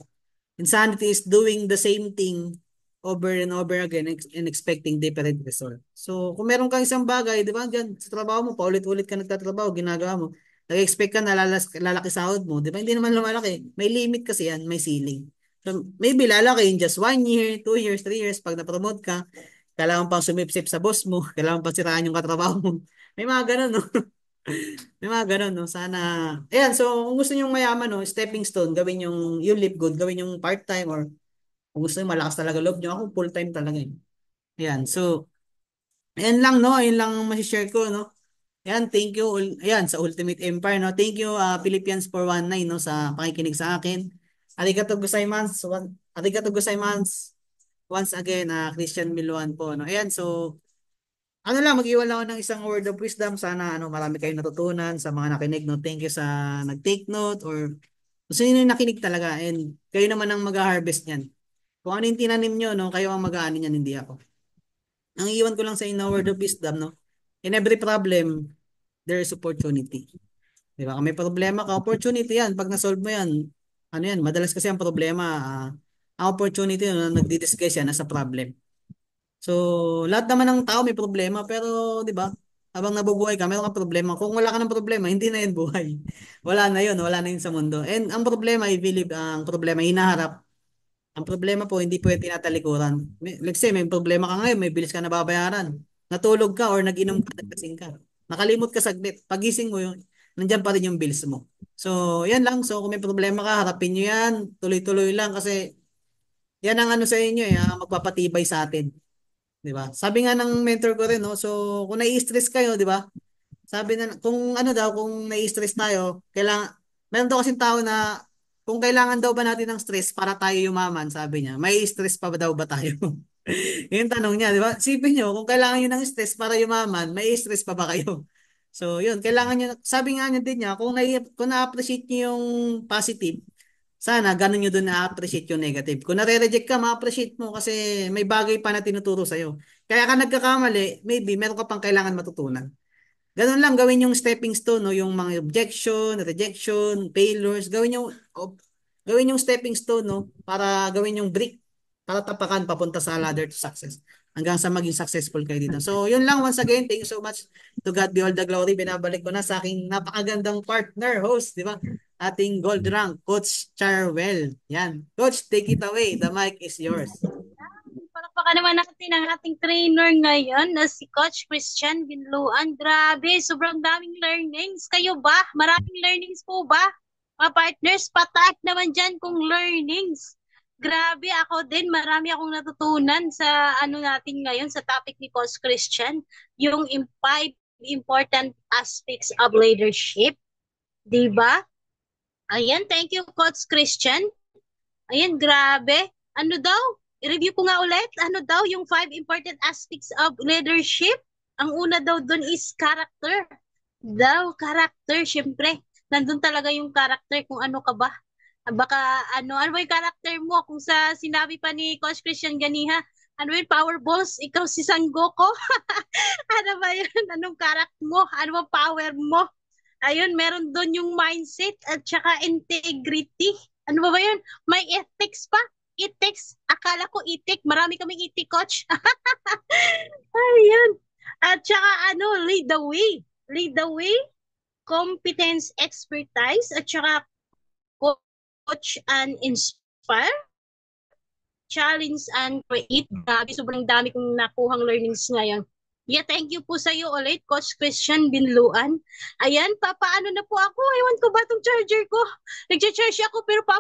Insanity is doing the same thing over and over again and expecting different result. So, kung meron kang isang bagay, di ba, dyan sa trabaho mo, paulit-ulit ka nagtatrabaho, ginagawa mo, nag-expect ka na lalaki sahod mo, di ba? Hindi naman lumalaki. May limit kasi yan, may ceiling. So, maybe lalaki in just 1 year, 2 years, 3 years, pag na-promote ka, kailangan pang sumipsip sa boss mo, kailangan pang siraan yung katrabaho mo. May mga ganun, no? Yung mga ganun, no? Sana, ayan, so kung gusto nyo mayaman, no, stepping stone, gawin yung live good, gawin yung part-time or kung gusto nyo malakas talaga loob nyo, ako full-time talaga yun. Ayan, so, ayan lang, no? Ayan lang ang masishare ko, no? Ayan, thank you, ayan, sa Ultimate Empire, no? Thank you, Philippines 419, no, sa pakikinig sa akin. Arigato gozaimasu, arigato gozaimasu. Once again, Christian Miluan po, no? Ayan, so, ano lang, mag-iwan lang ako ng isang word of wisdom. Sana ano, marami kayong natutunan sa mga nakinig. No? Thank you sa nag-take note or kung sino yung nakinig talaga. And kayo naman ang mag-harvest niyan. Kung ano yung tinanim nyo, no? Kayo ang mag-aani niyan, hindi ako. Ang iwan ko lang sa inyo na word of wisdom, no? In every problem, there is opportunity. Di ba? Kung may problema ka, opportunity yan. Pag na-solve mo yan, ano yan, madalas kasi ang problema, ang opportunity no, nagdi-disguise yan as a problem. So, lahat naman ng tao may problema, pero 'di ba? Habang nabubuhay ka, meron kang problema. Kung wala ka ng problema, hindi na 'yan buhay. Wala na 'yun sa mundo. And ang problema, I believe, ang problema hinaharap. Ang problema po, hindi po yung tinatalikuran. Let's say, may problema ka ngayon, may bilis ka nababayaran. Natulog ka or nag-inom ka, nagkasing ka. Nakalimot ka saglit. Pagising mo yun, nandiyan pa rin yung bills mo. So, yan lang. So, kung may problema ka, harapin nyo yan. Tuloy-tuloy lang kasi yan ang ano sa inyo, magpapatibay sa atin. 'Di ba? Sabi nga ng mentor ko rin, no? So, kung nai-stress kayo, 'di ba? Sabi na kung ano daw, kung nai-stress tayo, kailangan meron daw kasing tao na kung kailangan daw ba natin ng stress para tayo yumaman, sabi niya, may stress pa ba daw ba tayo? Yung tanong niya, 'di ba? Sipin niyo, kung kailangan niyo ng stress para yumaman, may stress pa ba kayo? So, yun, kailangan niyo, sabi nga niya din niya, kung na-appreciate niyo yung positive, sana ganun nyo doon na-appreciate yung negative. Kung nare-reject ka, ma-appreciate mo kasi may bagay pa na tinuturo sa'yo. Kaya ka nagkakamali, maybe meron ka pang kailangan matutunan. Ganun lang, gawin yung stepping stone, no? Yung mga objection, rejection, failures, gawin yung stepping stone, no? Para gawin yung brick, para tapakan papunta sa ladder to success. Hanggang sa maging successful kayo dito. So, yun lang once again. Thank you so much. To God be all the glory. Binabalik ko na sa aking napakagandang partner, host, di ba? Ating gold rank, Coach Charwell. Yan. Coach, take it away. The mic is yours. Palakpakan naman natin ang ating trainer ngayon na si Coach Christian Binluan. Grabe, sobrang daming learnings. Kayo ba? Maraming learnings po ba? Mga partners, patak naman dyan kung learnings. Grabe, ako din, marami akong natutunan sa ano natin ngayon, sa topic ni Coach Christian, yung 5 important aspects of leadership. Diba? Ayan, thank you, Coach Christian. Ayan, grabe. Ano daw? I-review ko nga ulit. Ano daw yung 5 important aspects of leadership? Ang una daw dun is character. Daw, character, syempre. Nandun talaga yung character kung ano ka ba. Baka ano ba yung character mo? Kung sa sinabi pa ni Coach Christian Ganiha, ano yun, power boss, ikaw si Sangoku? Ano ba yun? Anong character mo? Ano ba power mo? Ayun, meron doon yung mindset at saka integrity. Ano ba yun? May ethics pa. Ethics. Akala ko itik. Marami kaming itik, coach. Ayun. At saka lead the way. Lead the way, competence, expertise, at saka coach and inspire, challenge and create. Grabe, sobrang dami kong nakuhang learnings ngayon. Yeah, thank you po sa iyo ulit, Coach Christian Binluan. Ayan, papaano na po ako? Ewan ko ba itong charger ko? Nag-charge ako pero